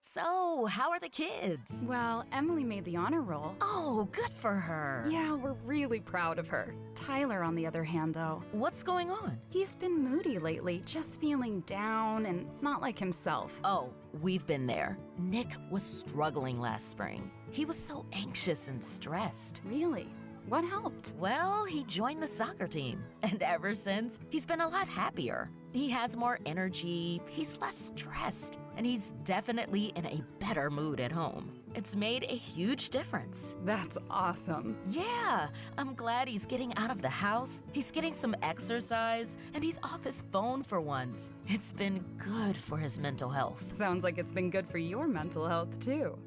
So, how are the kids? Well, Emily made the honor roll. Oh, good for her. Yeah, we're really proud of her. Tyler, on the other hand, though, What's going on? he's been moody lately, just feeling down and not like himself. Oh, we've been there. Nick was struggling last spring. He was so anxious and stressed. Really? What helped? Well, he joined the soccer team, and ever since, he's been a lot happier. He has more energy, he's less stressed, and he's definitely in a better mood at home. It's made a huge difference. That's awesome. Yeah, I'm glad he's getting out of the house, he's getting some exercise, and he's off his phone for once. It's been good for his mental health. Sounds like it's been good for your mental health, too.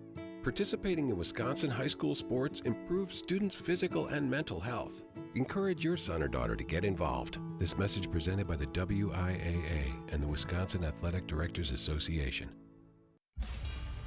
Participating in Wisconsin high school sports improves students' physical and mental health. Encourage your son or daughter to get involved. This message presented by the WIAA and the Wisconsin Athletic Directors Association.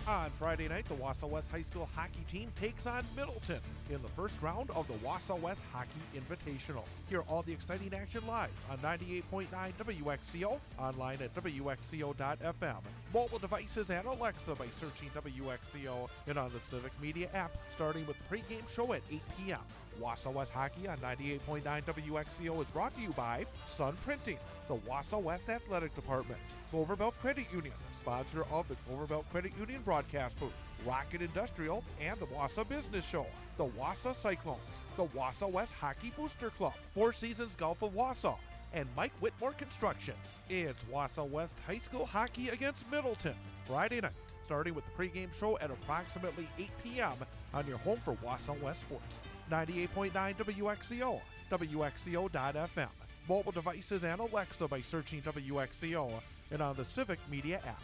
On Friday night, the Wausau West High School hockey team takes on Middleton in the first round of the Wausau West Hockey Invitational. Hear all the exciting action live on 98.9 WXCO, online at WXCO.FM, mobile devices and Alexa by searching WXCO, and on the Civic Media app, starting with the pregame show at 8 p.m. Wausau West Hockey on 98.9 WXCO is brought to you by Sun Printing, the Wausau West Athletic Department, Cloverville Credit Union, sponsor of the Cloverville Credit Union broadcast booth, Rocket Industrial, and the Wausau Business Show, the Wausau Cyclones, the Wausau West Hockey Booster Club, Four Seasons Golf of Wausau, and Mike Whitmore Construction. It's Wausau West High School hockey against Middleton, Friday night, starting with the pregame show at approximately 8 p.m. on your home for Wausau West Sports, 98.9 WXCO, WXCO.FM, mobile devices and Alexa by searching WXCO, and on the Civic Media app.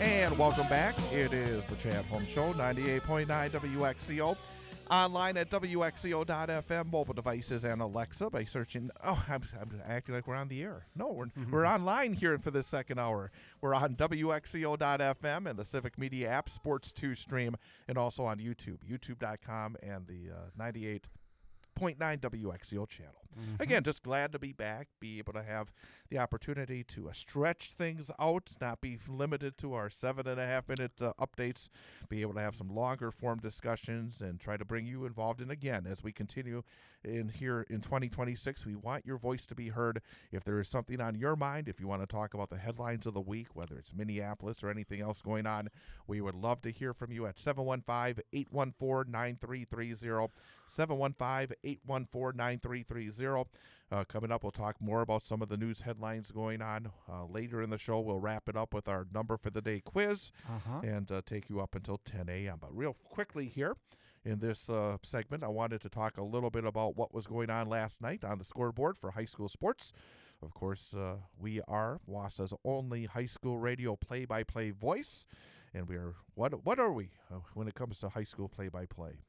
And welcome back. It is the Chad Holmes Show, 98.9 WXCO. Online at WXCO.FM, mobile devices and Alexa by searching. Oh, I'm acting like we're on the air. No, we're online here for this second hour. We're on WXCO.FM and the Civic Media app, Sports 2 stream, and also on YouTube, youtube.com and the 98. WXCO channel. Again, just glad to be back, be able to have the opportunity to stretch things out, not be limited to our 7.5-minute updates, be able to have some longer form discussions and try to bring you involved. And again, as we continue in here in 2026, we want your voice to be heard. If there is something on your mind, if you want to talk about the headlines of the week, whether it's Minneapolis or anything else going on, we would love to hear from you at 715-814-9330. 715-814-9330. Coming up, we'll talk more about some of the news headlines going on. Later in the show, we'll wrap it up with our number for the day quiz and take you up until 10 a.m. But real quickly here in this segment, I wanted to talk a little bit about what was going on last night on the scoreboard for high school sports. Of course, we are WASA's only high school radio play-by-play voice. And we are, what are we when it comes to high school play-by-play?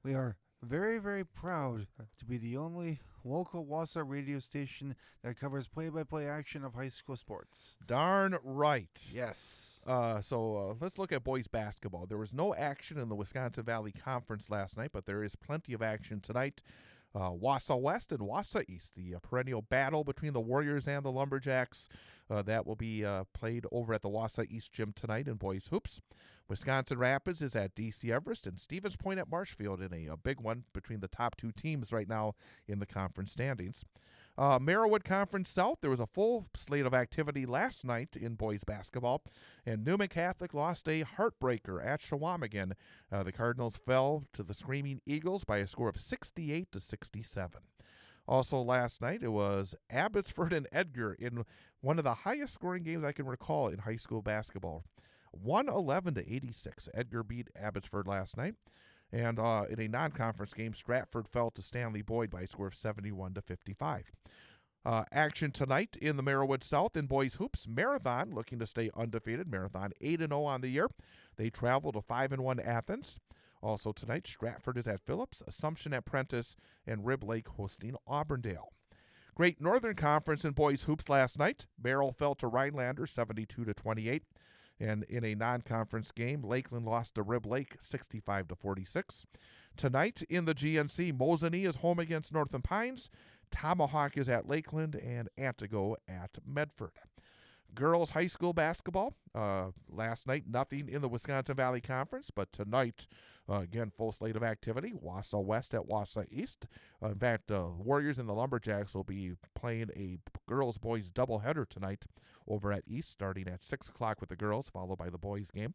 We are very, very proud to be the only local WASA radio station that covers play-by-play action of high school sports. Darn right. Yes. So let's look at boys basketball. There was no action in the Wisconsin Valley Conference last night, but there is plenty of action tonight. Wausau West and Wausau East, the perennial battle between the Warriors and the Lumberjacks. That will be played over at the Wausau East Gym tonight in boys hoops. Wisconsin Rapids is at DC Everest and Stevens Point at Marshfield in a big one between the top two teams right now in the conference standings. Merriwood Conference South, there was a full slate of activity last night in boys basketball, and Newman Catholic lost a heartbreaker at Shawamigan. The Cardinals fell to the Screaming Eagles by a score of 68-67. Also last night, it was Abbotsford and Edgar in one of the highest scoring games I can recall in high school basketball. 111-86. Edgar beat Abbotsford last night. And in a non-conference game, Stratford fell to Stanley Boyd by a score of 71-55. Action tonight in the Merriwood South in boys hoops. Marathon looking to stay undefeated. Marathon 8-0 on the year. They travel to 5-1 Athens. Also tonight, Stratford is at Phillips, Assumption at Prentice, and Rib Lake hosting Auburndale. Great Northern Conference in boys hoops last night. Merrill fell to Rhinelander 72-28. And in a non-conference game, Lakeland lost to Rib Lake 65-46. Tonight in the GNC, Mosinee is home against Northern Pines. Tomahawk is at Lakeland and Antigo at Medford. Girls high school basketball. Last night, nothing in the Wisconsin Valley Conference, but tonight, again, full slate of activity. Wausau West at Wausau East. In fact, Warriors and the Lumberjacks will be playing a girls-boys doubleheader tonight over at East, starting at 6 o'clock with the girls, followed by the boys game.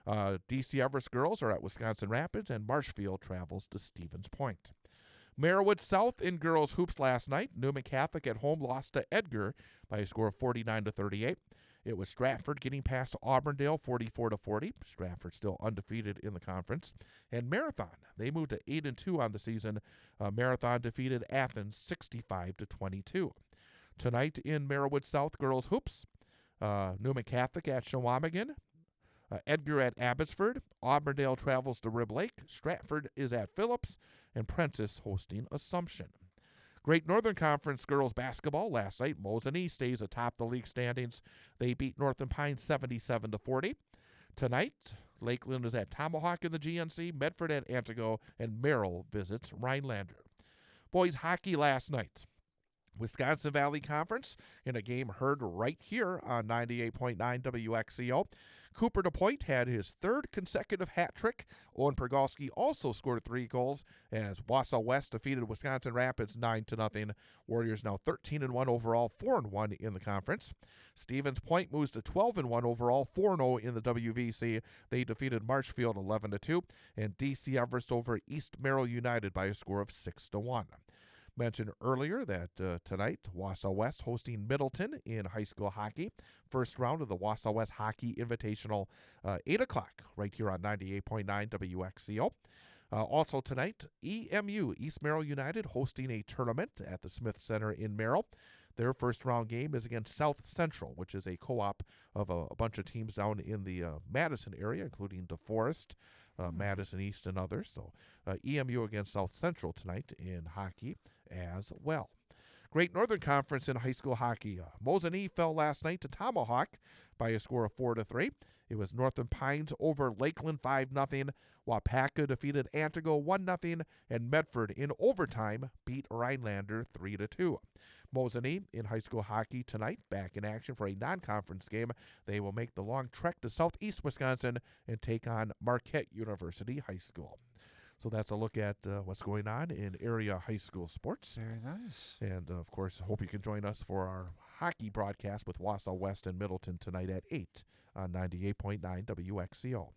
DC Everest girls are at Wisconsin Rapids, and Marshfield travels to Stevens Point. Merriwood South in girls hoops last night. Newman Catholic at home lost to Edgar by a score of 49-38. It was Stratford getting past Auburndale 44-40. Stratford still undefeated in the conference. And Marathon, they moved to 8-2 on the season. Marathon defeated Athens 65-22. Tonight in Merriwood South girls hoops, Newman Catholic at Shawamigan. Edgar at Abbotsford. Auburndale travels to Rib Lake. Stratford is at Phillips. And Prentice hosting Assumption. Great Northern Conference girls basketball last night. Mosinee stays atop the league standings. They beat Northern Pines 77-40. Tonight, Lakeland is at Tomahawk in the GNC. Medford at Antigo. And Merrill visits Rhinelander. Boys hockey last night. Wisconsin Valley Conference in a game heard right here on 98.9 WXCO. Cooper DePoint had his third consecutive hat trick. Owen Pergalski also scored 3 goals as Wausau West defeated Wisconsin Rapids 9-0. Warriors now 13-1 overall, 4-1 in the conference. Stevens Point moves to 12-1 overall, 4-0 in the WVC. They defeated Marshfield 11-2, and DC Everest over East Merrill United by a score of 6-1. Mentioned earlier that tonight, Wausau West hosting Middleton in high school hockey. First round of the Wausau West Hockey Invitational, 8 o'clock, right here on 98.9 WXCO. Also tonight, EMU, East Merrill United, hosting a tournament at the Smith Center in Merrill. Their first round game is against South Central, which is a co-op of a bunch of teams down in the Madison area, including DeForest, Madison East, and others. So EMU against South Central tonight in hockey as well. Great Northern Conference in high school hockey. Mosinee fell last night to Tomahawk by a score of 4-3. It was Northern Pines over Lakeland 5-0. Wapaka defeated Antigo 1-0, and Medford in overtime beat Rhinelander 3-2. Mosinee in high school hockey tonight, back in action for a non-conference game. They will make the long trek to southeast Wisconsin and take on Marquette University High School. So that's a look at what's going on in area high school sports. Very nice. And, of course, hope you can join us for our hockey broadcast with Wausau West and Middleton tonight at 8 on 98.9 WXCO.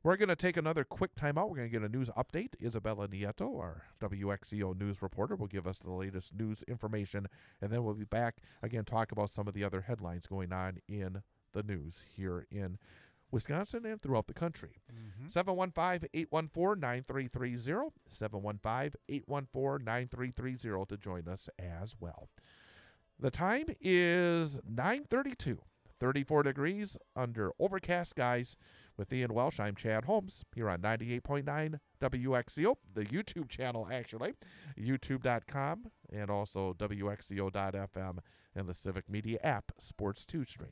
We're going to take another quick timeout. We're going to get a news update. Isabella Nieto, our WXCO news reporter, will give us the latest news information, and then we'll be back again, talk about some of the other headlines going on in the news here in Wisconsin and throughout the country. 715-814-9330, 715-814-9330 to join us as well. The time is 9:32, 34 degrees under overcast skies. With Ian Welsh, I'm Chad Holmes here on 98.9 WXCO, the YouTube channel actually, youtube.com, and also WXCO.FM and the Civic Media app, Sports 2 stream.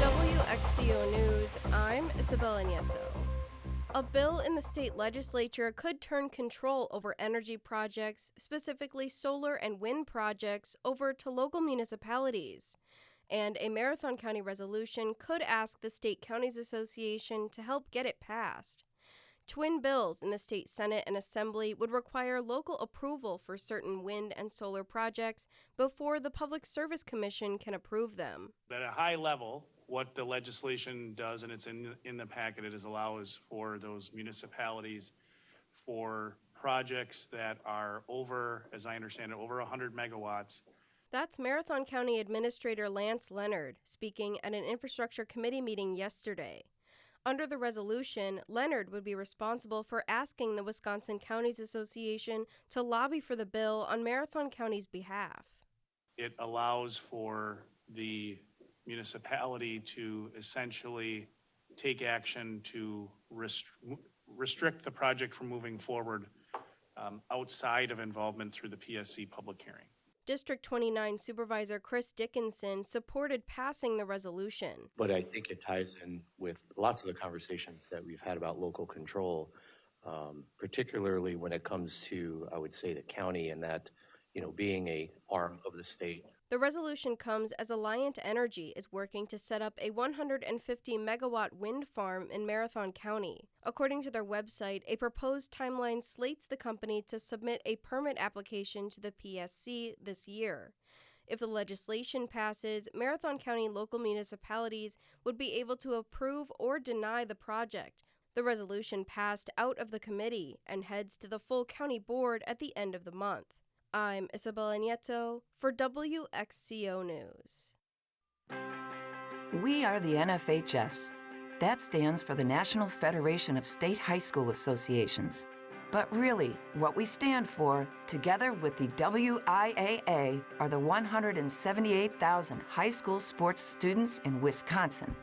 WXCO News, I'm Isabella Nieto. A bill in the state legislature could turn control over energy projects, specifically solar and wind projects, over to local municipalities. And a Marathon County resolution could ask the State Counties Association to help get it passed. Twin bills in the state Senate and Assembly would require local approval for certain wind and solar projects before the Public Service Commission can approve them. At a high level, what the legislation does, and it's in the packet, it is allows for those municipalities for projects that are over, as I understand it, over 100 megawatts. That's Marathon County Administrator Lance Leonard speaking at an infrastructure committee meeting yesterday. Under the resolution, Leonard would be responsible for asking the Wisconsin Counties Association to lobby for the bill on Marathon County's behalf. It allows for the municipality to essentially take action to restrict the project from moving forward outside of involvement through the PSC public hearing. District 29 Supervisor Chris Dickinson supported passing the resolution. But I think it ties in with lots of the conversations that we've had about local control, particularly when it comes to, I would say, the county and that, being a arm of the state. The resolution comes as Alliant Energy is working to set up a 150 megawatt wind farm in Marathon County. According to their website, a proposed timeline slates the company to submit a permit application to the PSC this year. If the legislation passes, Marathon County local municipalities would be able to approve or deny the project. The resolution passed out of the committee and heads to the full county board at the end of the month. I'm Isabella Nieto for WXCO News. We are the NFHS. That stands for the National Federation of State High School Associations. But really, what we stand for, together with the WIAA, are the 178,000 high school sports students in Wisconsin.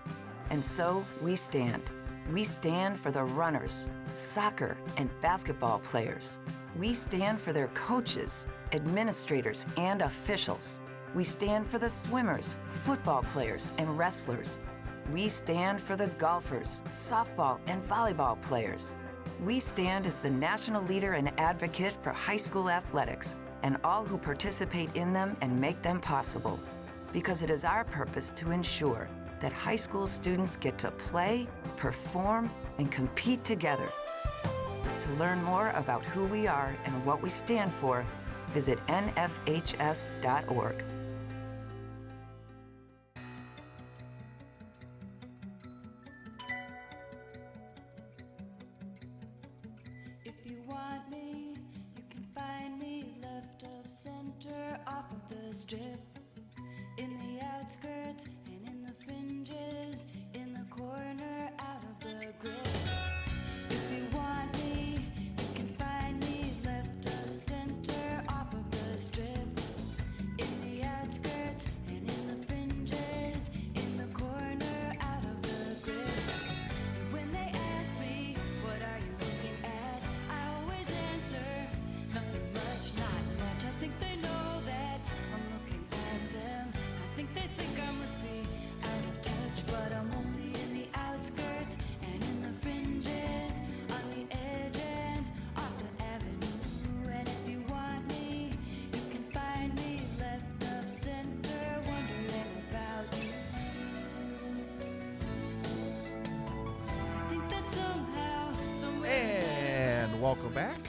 And so we stand. We stand for the runners, soccer and basketball players. We stand for their coaches, administrators, and officials. We stand for the swimmers, football players, and wrestlers. We stand for the golfers, softball, and volleyball players. We stand as the national leader and advocate for high school athletics and all who participate in them and make them possible. Because it is our purpose to ensure that high school students get to play, perform, and compete together. To learn more about who we are and what we stand for, visit nfhs.org. If you want me, you can find me left of center off of the strip. In the outskirts and in the fringes, in the corner out of the grip. If you want me, you can find me left of center off of the strip. In the outskirts welcome back.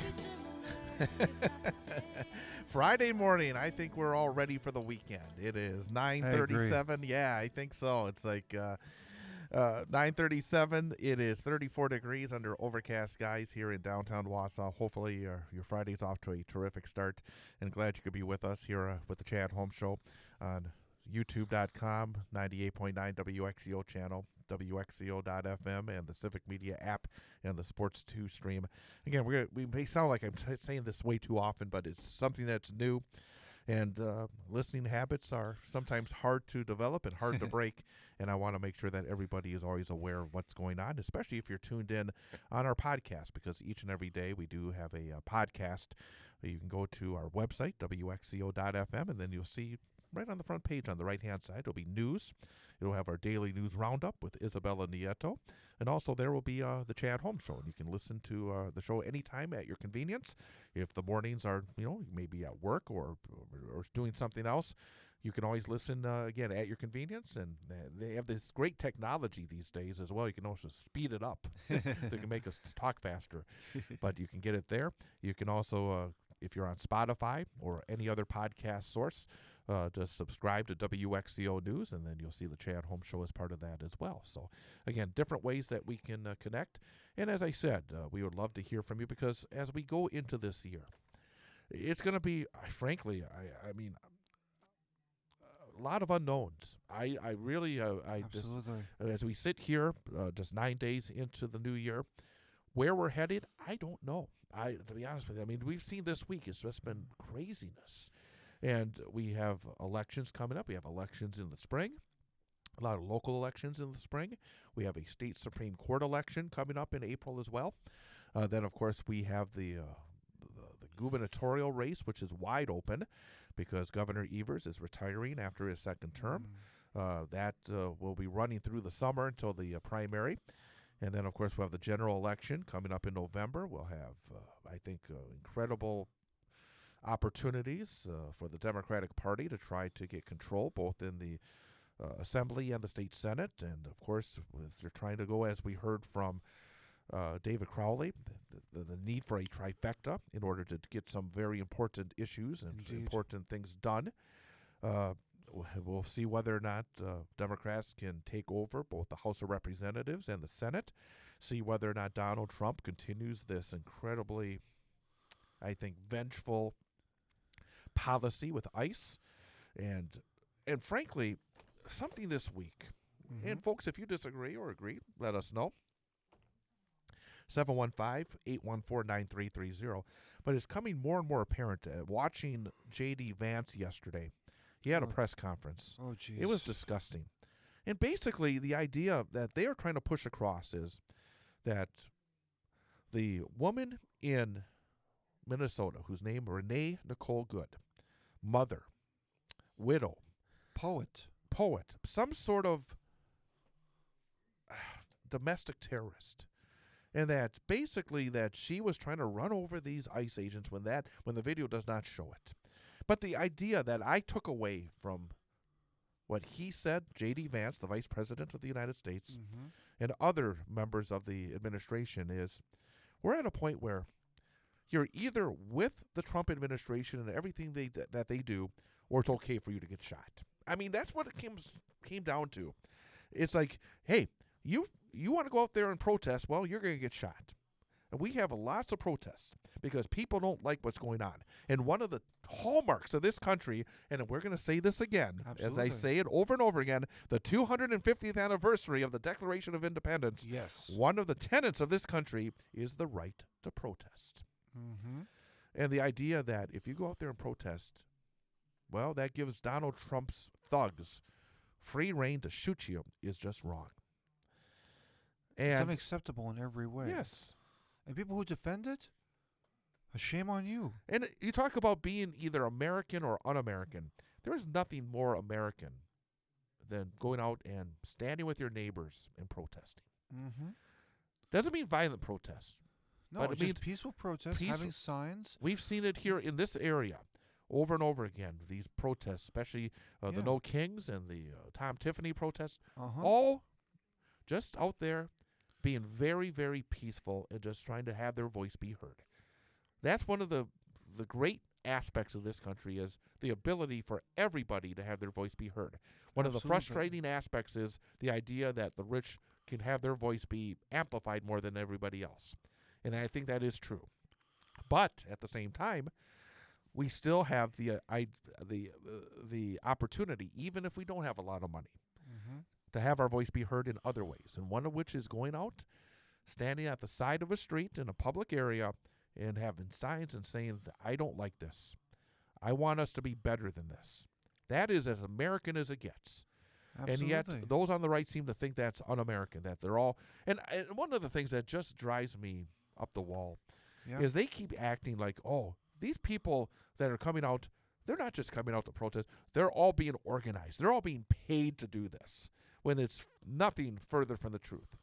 Friday morning, I think we're all ready for the weekend. It is 9:37. Yeah, I think so. It's like 9:37. It is 34 degrees under overcast skies here in downtown Wausau. Hopefully your Friday's off to a terrific start, and glad you could be with us here with the Chad Holmes Show on youtube.com, 98.9 WXCO channel, WXCO.FM, and the Civic Media app and the Sports 2 stream. Again, we may sound like I'm saying this way too often, but it's something that's new. And listening habits are sometimes hard to develop and hard to break. And I want to make sure that everybody is always aware of what's going on, especially if you're tuned in on our podcast, because each and every day we do have a podcast. You can go to our website, WXCO.FM, and then you'll see right on the front page on the right-hand side, it'll be news. It'll have our daily news roundup with Isabella Nieto. And also there will be the Chad Holmes Show. And you can listen to the show anytime at your convenience. If the mornings are, you may be at work or doing something else, you can always listen, again, at your convenience. And they have this great technology these days as well. You can also speed it up. They can make us talk faster. But you can get it there. You can also, if you're on Spotify or any other podcast source, just subscribe to WXCO News, and then you'll see the Chad Holmes Show as part of that as well. So, again, different ways that we can connect. And as I said, we would love to hear from you, because as we go into this year, it's going to be, frankly, I mean, a lot of unknowns. I really, Absolutely. as we sit here, just 9 days into the new year, where we're headed, I don't know. To be honest with you, I mean, we've seen this week, it's just been craziness. And we have elections coming up. We have elections in the spring, a lot of local elections in the spring. We have a state Supreme Court election coming up in April as well. Then, of course, we have the gubernatorial race, which is wide open because Governor Evers is retiring after his second term. That will be running through the summer until the primary. And then, of course, we'll have the general election coming up in November. We'll have, I think, incredible opportunities for the Democratic Party to try to get control both in the Assembly and the State Senate. And, of course, they're trying to go, as we heard from David Crowley, the need for a trifecta in order to get some very important issues and important things done. We'll see whether or not Democrats can take over both the House of Representatives and the Senate, see whether or not Donald Trump continues this incredibly, I think, vengeful policy with ICE. And frankly, something this week. And, folks, if you disagree or agree, let us know. 715-814-9330. But it's coming more and more apparent. Watching J.D. Vance yesterday, he had a press conference. Oh, geez. It was disgusting. And basically, the idea that they are trying to push across is that the woman in Minnesota, whose name Renee Nicole Good, mother, widow, poet, some sort of domestic terrorist, and that basically that she was trying to run over these ICE agents when the video does not show it. But the idea that I took away from what he said, J.D. Vance, the Vice President of the United States, and other members of the administration, is we're at a point where you're either with the Trump administration and everything that they do, or it's okay for you to get shot. I mean, that's what it came down to. It's like, hey, you want to go out there and protest, well, you're going to get shot. And we have lots of protests because people don't like what's going on. And one of the hallmarks of this country, and we're going to say this again, Absolutely. as I say it over and over again, the 250th anniversary of the Declaration of Independence, yes, one of the tenets of this country is the right to protest. And the idea that if you go out there and protest, well, that gives Donald Trump's thugs free reign to shoot you is just wrong. And it's unacceptable in every way. Yes. And people who defend it, a shame on you. And you talk about being either American or un-American. There is nothing more American than going out and standing with your neighbors and protesting. Doesn't mean violent protests. No, but it means peaceful protests, having signs. We've seen it here in this area over and over again, these protests, especially the No Kings and the Tom Tiffany protests, all just out there being very, very peaceful and just trying to have their voice be heard. That's one of the great aspects of this country is the ability for everybody to have their voice be heard. One of the frustrating aspects is the idea that the rich can have their voice be amplified more than everybody else. And I think that is true. But at the same time, we still have the opportunity, even if we don't have a lot of money, to have our voice be heard in other ways. And one of which is going out, standing at the side of a street in a public area and having signs and saying, I don't like this. I want us to be better than this. That is as American as it gets. Absolutely. And yet those on the right seem to think that's un-American, that they're all... And one of the things that just drives me up the wall is they keep acting like, oh, these people that are coming out, they're not just coming out to protest. They're all being organized. They're all being paid to do this, when it's nothing further from the truth.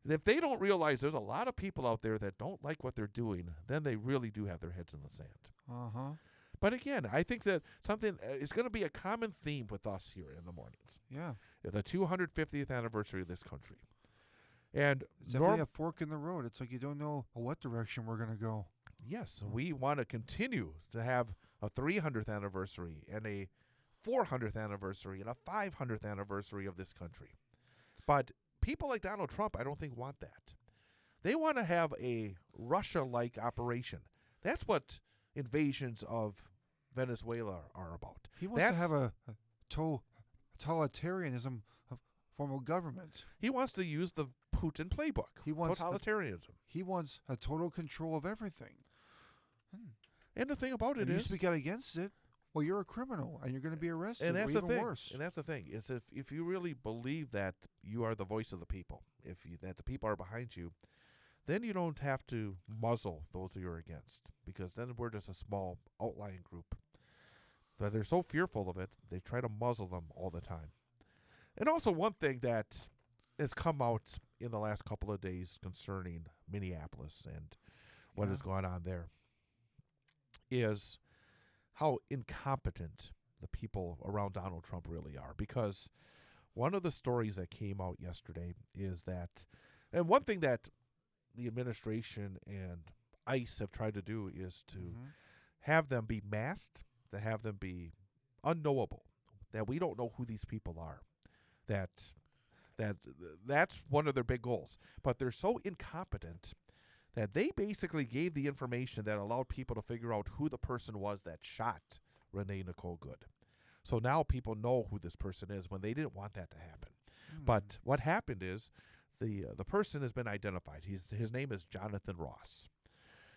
And if they don't realize there's a lot of people out there that don't like what they're doing, then they really do have their heads in the sand. But again, I think that something is going to be a common theme with us here in the mornings. Yeah. The 250th anniversary of this country. And it's definitely a fork in the road. It's like you don't know what direction we're going to go. Yes, we want to continue to have a 300th anniversary and a 400th anniversary and a 500th anniversary of this country. But people like Donald Trump, I don't think want that. They want to have a Russia-like operation. That's what invasions of Venezuela are about. He wants to have a totalitarianism form of government. He wants to use the Putin playbook. He wants totalitarianism. He wants a total control of everything. And the thing about it is, you speak out against it, well, you're a criminal, and you're going to be arrested. And that's or the even thing. Worse. And that's the thing is, if you really believe that you are the voice of the people, that the people are behind you, then you don't have to muzzle those you're against, because then we're just a small outlying group. But they're so fearful of it, they try to muzzle them all the time. And also one thing that has come out in the last couple of days concerning Minneapolis and what is going on there is how incompetent the people around Donald Trump really are. Because one of the stories that came out yesterday is that, and one thing that the administration and ICE have tried to do is to have them be masked, to have them be unknowable, that we don't know who these people are. That's one of their big goals. But they're so incompetent that they basically gave the information that allowed people to figure out who the person was that shot Renee Nicole Good. So now people know who this person is when they didn't want that to happen. But what happened is the person has been identified. His name is Jonathan Ross.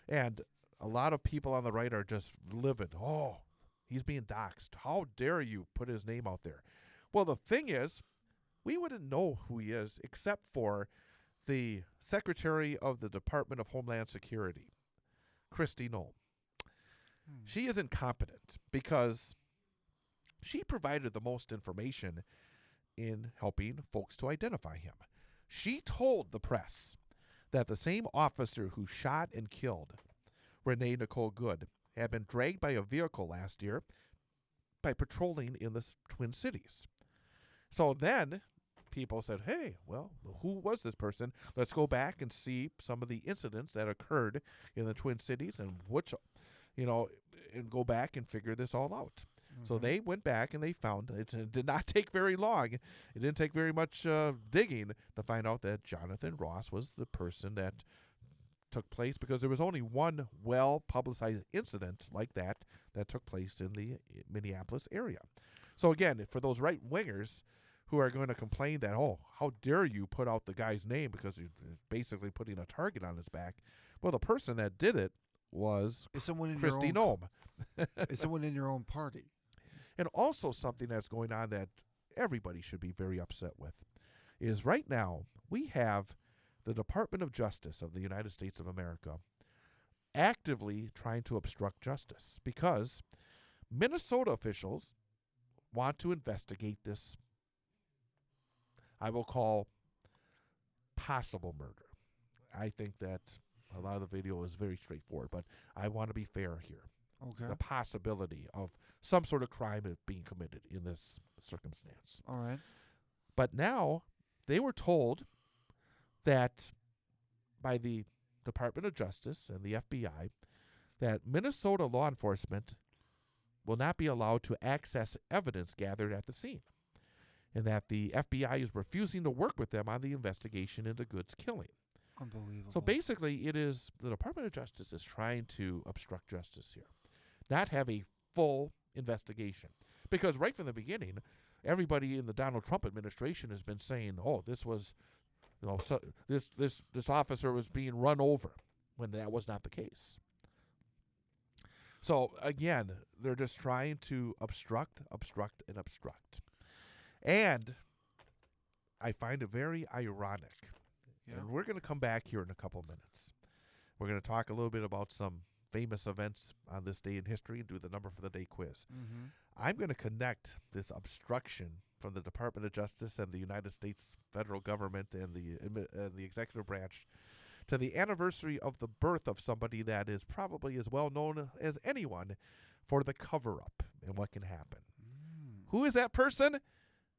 And a lot of people on the right are just livid. Oh, he's being doxxed. How dare you put his name out there? Well, the thing is, we wouldn't know who he is except for the Secretary of the Department of Homeland Security, Kristi Noem. She is incompetent because she provided the most information in helping folks to identify him. She told the press that the same officer who shot and killed Renee Nicole Good had been dragged by a vehicle last year by patrolling in the Twin Cities. So then people said, hey, well, who was this person? Let's go back and see some of the incidents that occurred in the Twin Cities and and go back and figure this all out. So they went back and they found it did not take very long. It didn't take very much digging to find out that Jonathan Ross was the person that took place, because there was only one well-publicized incident like that took place in the Minneapolis area. So again, for those right-wingers who are going to complain that, oh, how dare you put out the guy's name because you're basically putting a target on his back. Well, the person that did it was Kristi Noem. Is someone in your own party. And also something that's going on that everybody should be very upset with is right now we have the Department of Justice of the United States of America actively trying to obstruct justice because Minnesota officials want to investigate this, I will call, possible murder. I think that a lot of the video is very straightforward, but I want to be fair here. Okay. The possibility of some sort of crime being committed in this circumstance. All right. But now they were told that by the Department of Justice and the FBI that Minnesota law enforcement will not be allowed to access evidence gathered at the scene, and that the FBI is refusing to work with them on the investigation into Good's killing. Unbelievable. So basically, it is the Department of Justice is trying to obstruct justice here, not have a full investigation. Because right from the beginning, everybody in the Donald Trump administration has been saying, "Oh, this was, so this officer was being run over," when that was not the case. So again, they're just trying to obstruct. And I find it very ironic. Yeah. And we're going to come back here in a couple minutes. We're going to talk a little bit about some famous events on this day in history and do the number for the day quiz. Mm-hmm. I'm going to connect this obstruction from the Department of Justice and the United States federal government and the executive branch to the anniversary of the birth of somebody that is probably as well known as anyone for the cover-up and what can happen. Who is that person?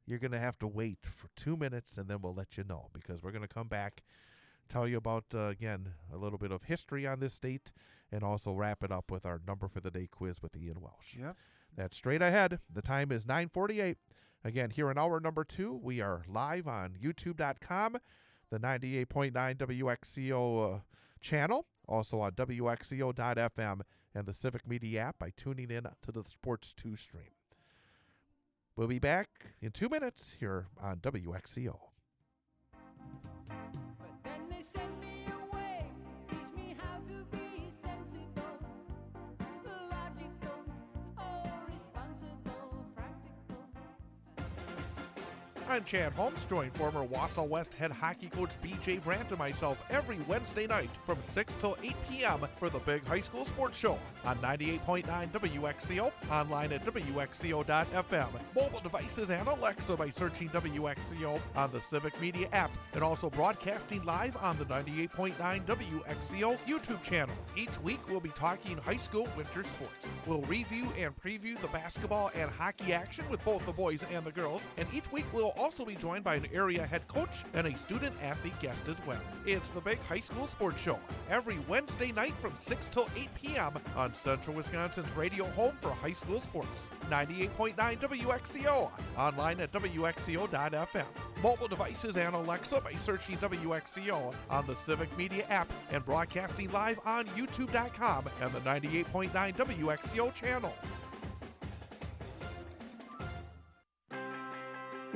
You're going to have to wait for 2 minutes, and then we'll let you know, because we're going to come back, tell you about, again, a little bit of history on this state, and also wrap it up with our number for the day quiz with Ian Welsh. Yep. That's straight ahead. The time is 9:48. Again, here in hour number 2, we are live on YouTube.com, the 98.9 WXCO channel, also on WXCO.FM and the Civic Media app by tuning in to the Sports 2 stream. We'll be back in 2 minutes here on WXCO. Then they send me away to teach me how to be sensible, logical, responsible, practical. I'm Chad Holmes, join former Wausau West head hockey coach B.J. Brandt and myself every Wednesday night from 6 till 8 p.m. for the Big High School Sports Show on 98.9 WXCO, online at WXCO.FM, mobile devices and Alexa by searching WXCO on the Civic Media app, and also broadcasting live on the 98.9 WXCO YouTube channel. Each week we'll be talking high school winter sports. We'll review and preview the basketball and hockey action with both the boys and the girls, and each week we'll also be joined by an area head coach and a student athlete guest as well. It's the Big High School Sports Show every Wednesday night from 6 till 8 p.m. on Central Wisconsin's radio home for high school sports. 98.9 WXCO, online at WXCO.FM, mobile devices and Alexa by searching WXCO on the Civic Media app, and broadcasting live on YouTube.com and the 98.9 WXCO channel.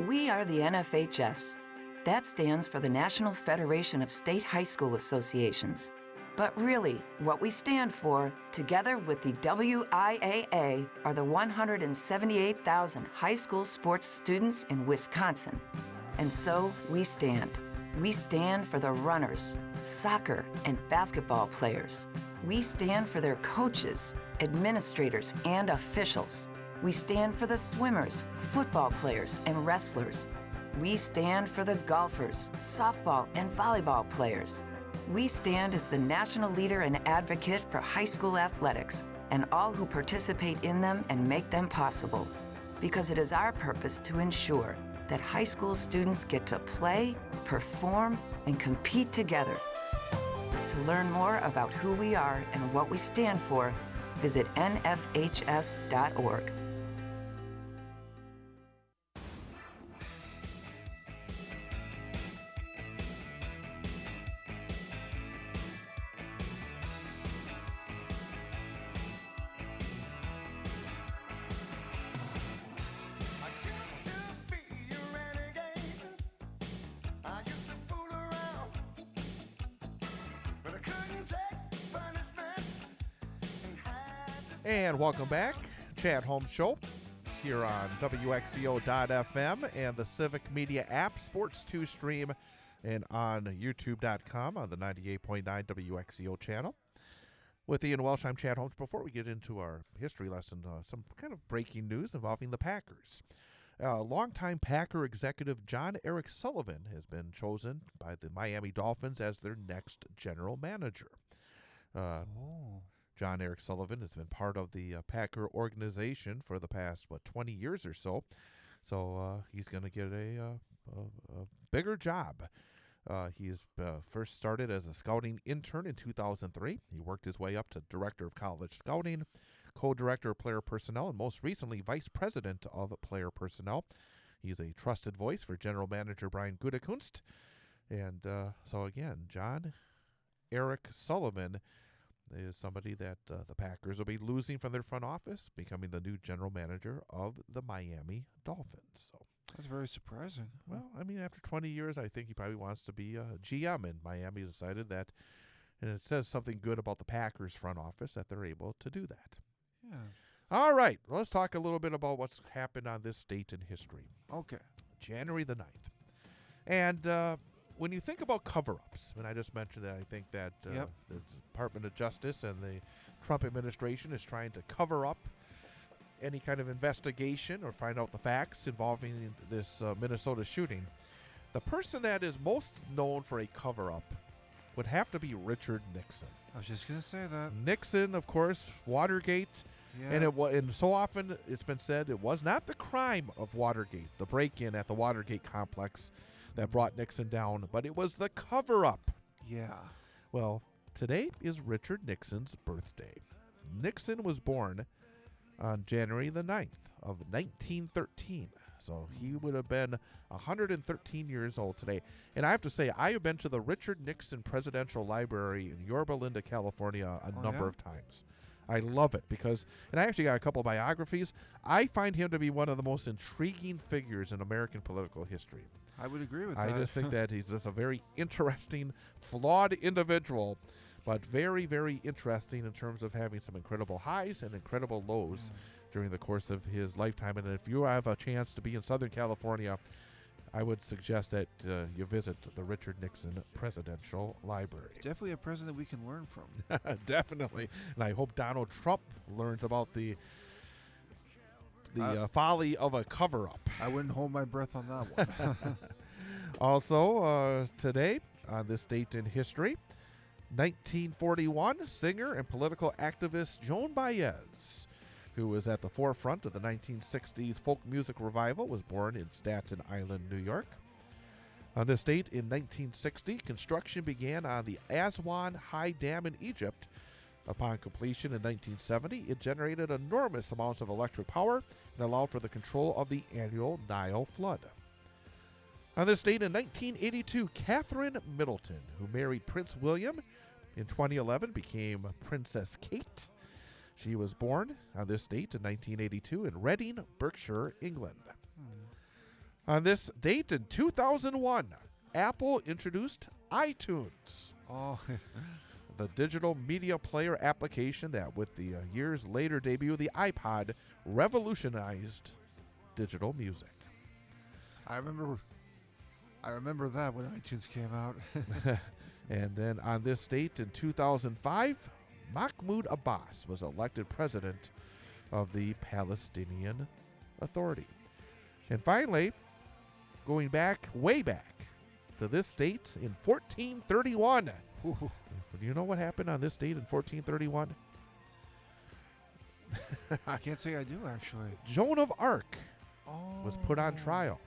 We are the NFHS. That stands for the National Federation of State High School Associations. But really, what we stand for, together with the WIAA, are the 178,000 high school sports students in Wisconsin. And so we stand. We stand for the runners, soccer and basketball players. We stand for their coaches, administrators, and officials. We stand for the swimmers, football players, and wrestlers. We stand for the golfers, softball, and volleyball players. We stand as the national leader and advocate for high school athletics and all who participate in them and make them possible. Because it is our purpose to ensure that high school students get to play, perform, and compete together. To learn more about who we are and what we stand for, visit nfhs.org. And welcome back. Chad Holmes Show here on WXCO.FM and the Civic Media app, Sports 2 stream, and on YouTube.com on the 98.9 WXCO channel. With Ian Welsh, I'm Chad Holmes. Before we get into our history lesson, some kind of breaking news involving the Packers. Longtime Packer executive John Eric Sullivan has been chosen by the Miami Dolphins as their next general manager. John Eric Sullivan has been part of the Packer organization for the past, 20 years or so. So he's going to get a bigger job. He's first started as a scouting intern in 2003. He worked his way up to director of college scouting, co-director of player personnel, and most recently vice president of player personnel. He's a trusted voice for general manager Brian Gutekunst. And so again, John Eric Sullivan is somebody that the Packers will be losing from their front office, becoming the new general manager of the Miami Dolphins. So that's very surprising. Well, I mean, after 20 years, I think he probably wants to be a GM, and Miami decided that, and it says something good about the Packers front office that they're able to do that. Yeah. All right, let's talk a little bit about what's happened on this date in history. Okay. January the 9th. And when you think about cover-ups, and I just mentioned that I think that the Department of Justice and the Trump administration is trying to cover up any kind of investigation or find out the facts involving this Minnesota shooting. The person that is most known for a cover-up would have to be Richard Nixon. I was just going to say that. Nixon, of course, Watergate. Yeah. And so often it's been said it was not the crime of Watergate, the break-in at the Watergate complex that brought Nixon down, but it was the cover-up. Yeah. Well, today is Richard Nixon's birthday. Nixon was born on January the 9th of 1913. So he would have been 113 years old today. And I have to say, I have been to the Richard Nixon Presidential Library in Yorba Linda, California a number of times. I love it because, and I actually got a couple of biographies. I find him to be one of the most intriguing figures in American political history. I would agree with that. I just think that he's just a very interesting, flawed individual, but very, very interesting in terms of having some incredible highs and incredible lows during the course of his lifetime. And if you have a chance to be in Southern California, I would suggest that you visit the Richard Nixon Presidential Library. Definitely a president we can learn from. Definitely. And I hope Donald Trump learns about the folly of a cover-up. I wouldn't hold my breath on that one. Also, today, on this date in history, 1941, singer and political activist Joan Baez, who was at the forefront of the 1960s folk music revival, was born in Staten Island, New York. On this date in 1960, construction began on the Aswan High Dam in Egypt. Upon completion in 1970, it generated enormous amounts of electric power and allowed for the control of the annual Nile flood. On this date in 1982, Catherine Middleton, who married Prince William in 2011, became Princess Kate. She was born on this date in 1982 in Reading, Berkshire, England. On this date in 2001, Apple introduced iTunes. Oh, the digital media player application that, with the years later debut of the iPod, revolutionized digital music. I remember that when iTunes came out. And then on this date in 2005, Mahmoud Abbas was elected president of the Palestinian Authority. And finally, going back, way back, to this date in 1431. Do you know what happened on this date in 1431? I can't say I do, actually. Joan of Arc was put on trial.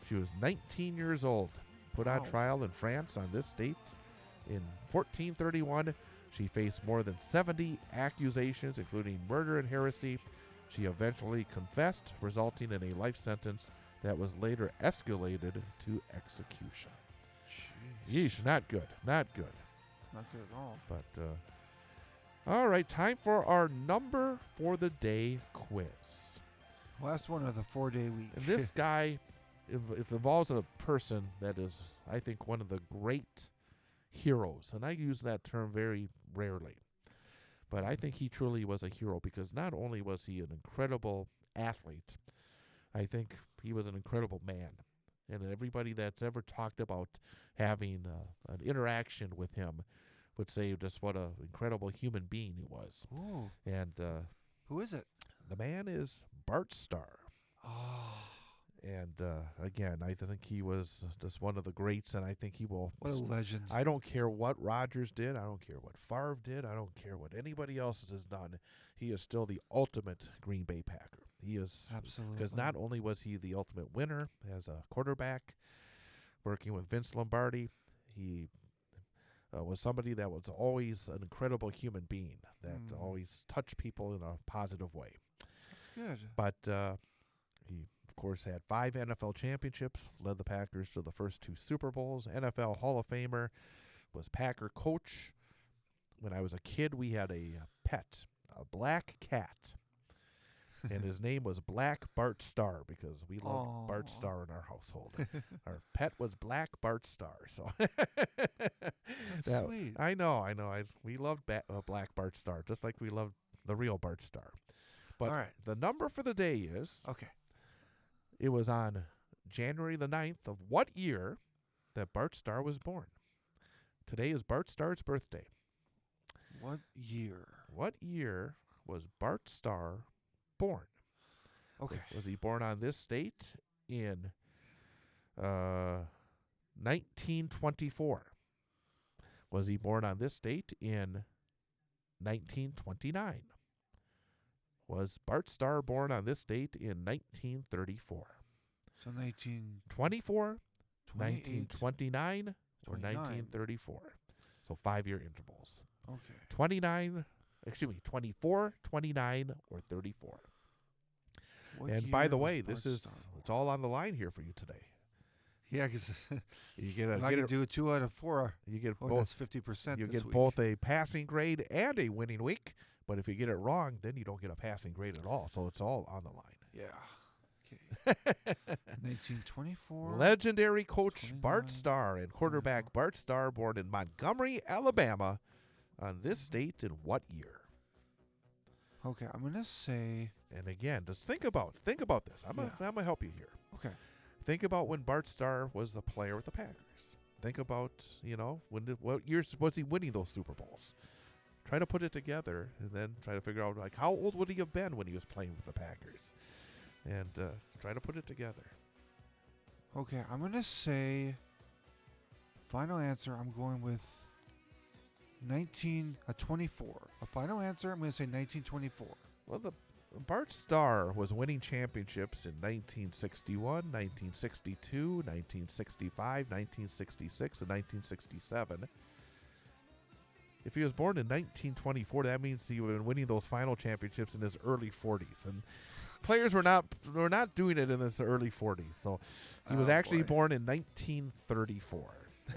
She was 19 years old, put on trial in France on this date in 1431. She faced more than 70 accusations, including murder and heresy. She eventually confessed, resulting in a life sentence that was later escalated to execution. Yeesh, not good. Not good. Not good at all. But, all right, time for our number for the day quiz. Last one of the 4-day week. And this guy, it involves a person that is, I think, one of the great heroes. And I use that term very rarely. But I think he truly was a hero because not only was he an incredible athlete, I think he was an incredible man. And everybody that's ever talked about having an interaction with him would say just what an incredible human being he was. Ooh. And who is it? The man is Bart Starr. Oh. And again, I think he was just one of the greats, and I think he will. What a legend. I don't care what Rodgers did. I don't care what Favre did. I don't care what anybody else has done. He is still the ultimate Green Bay Packer. He is. Absolutely. Because not only was he the ultimate winner as a quarterback, working with Vince Lombardi. He was somebody that was always an incredible human being that always touched people in a positive way. That's good. But he, of course, had 5 NFL championships, led the Packers to the first 2 Super Bowls, NFL Hall of Famer, was Packer coach. When I was a kid, we had a pet, a black cat. And his name was Black Bart Starr because we loved Bart Starr in our household. Our pet was Black Bart Starr. So That's sweet. I know. We loved Black Bart Starr, just like we loved the real Bart Starr. But All right. the number for the day is, Okay. it was on January the 9th of what year that Bart Starr was born? Today is Bart Starr's birthday. What year? What year was Bart Starr born? Okay. Was he born on this date in 1924? Was he born on this date in 1929? Was Bart Starr born on this date in 1934? So 1924, 1929, or 1934? So 5-year intervals. Okay. 24, 29, or 34. What And by year the was way, Bart this is Starr born? it's all on the line here for you today. Yeah, because You get I can do 2 out of 4. You get Oh, both. that's 50%. You this get week. both a passing grade and a winning week. But if you get it wrong, then you don't get a passing grade at all. So it's all on the line. Yeah. Okay. 1924. Legendary coach 29, Bart Starr and quarterback Bart Starr, born in Montgomery, Alabama, on this date in what year? Okay, I'm gonna say. And again, just think about this. I'm gonna help you here. Okay. Think about when Bart Starr was the player with the Packers. Think about, what years was he winning those Super Bowls? Try to put it together and then try to figure out, like, how old would he have been when he was playing with the Packers? And try to put it together. Okay, I'm gonna say. Final answer. I'm going with 1924. A final answer. I'm gonna say 1924. Well, Bart Starr was winning championships in 1961, 1962, 1965, 1966, and 1967. If he was born in 1924, that means he would have been winning those final championships in his early 40s. And players were not doing it in his early 40s. So he was actually born in 1934.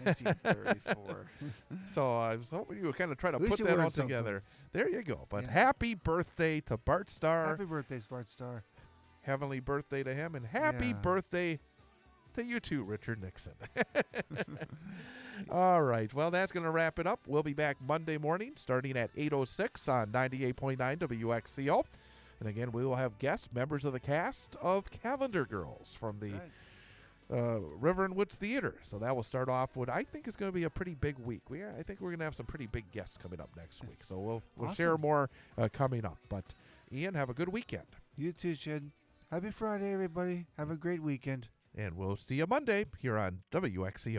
1934. So I was hoping you would kind of try to At least put you that learned all together. There you go. But Yeah. happy birthday to Bart Starr. Happy birthday, Bart Starr. Heavenly birthday to him. And happy birthday to you too, Richard Nixon. All right. Well, that's going to wrap it up. We'll be back Monday morning starting at 8:06 on 98.9 WXCO. And again, we will have guests, members of the cast of Calendar Girls from the River and Woods Theater. So that will start off what I think is going to be a pretty big week. I think we're going to have some pretty big guests coming up next week. So we'll share more coming up. But Ian, have a good weekend. You too, Shed. Happy Friday, everybody. Have a great weekend. And we'll see you Monday here on WXCO.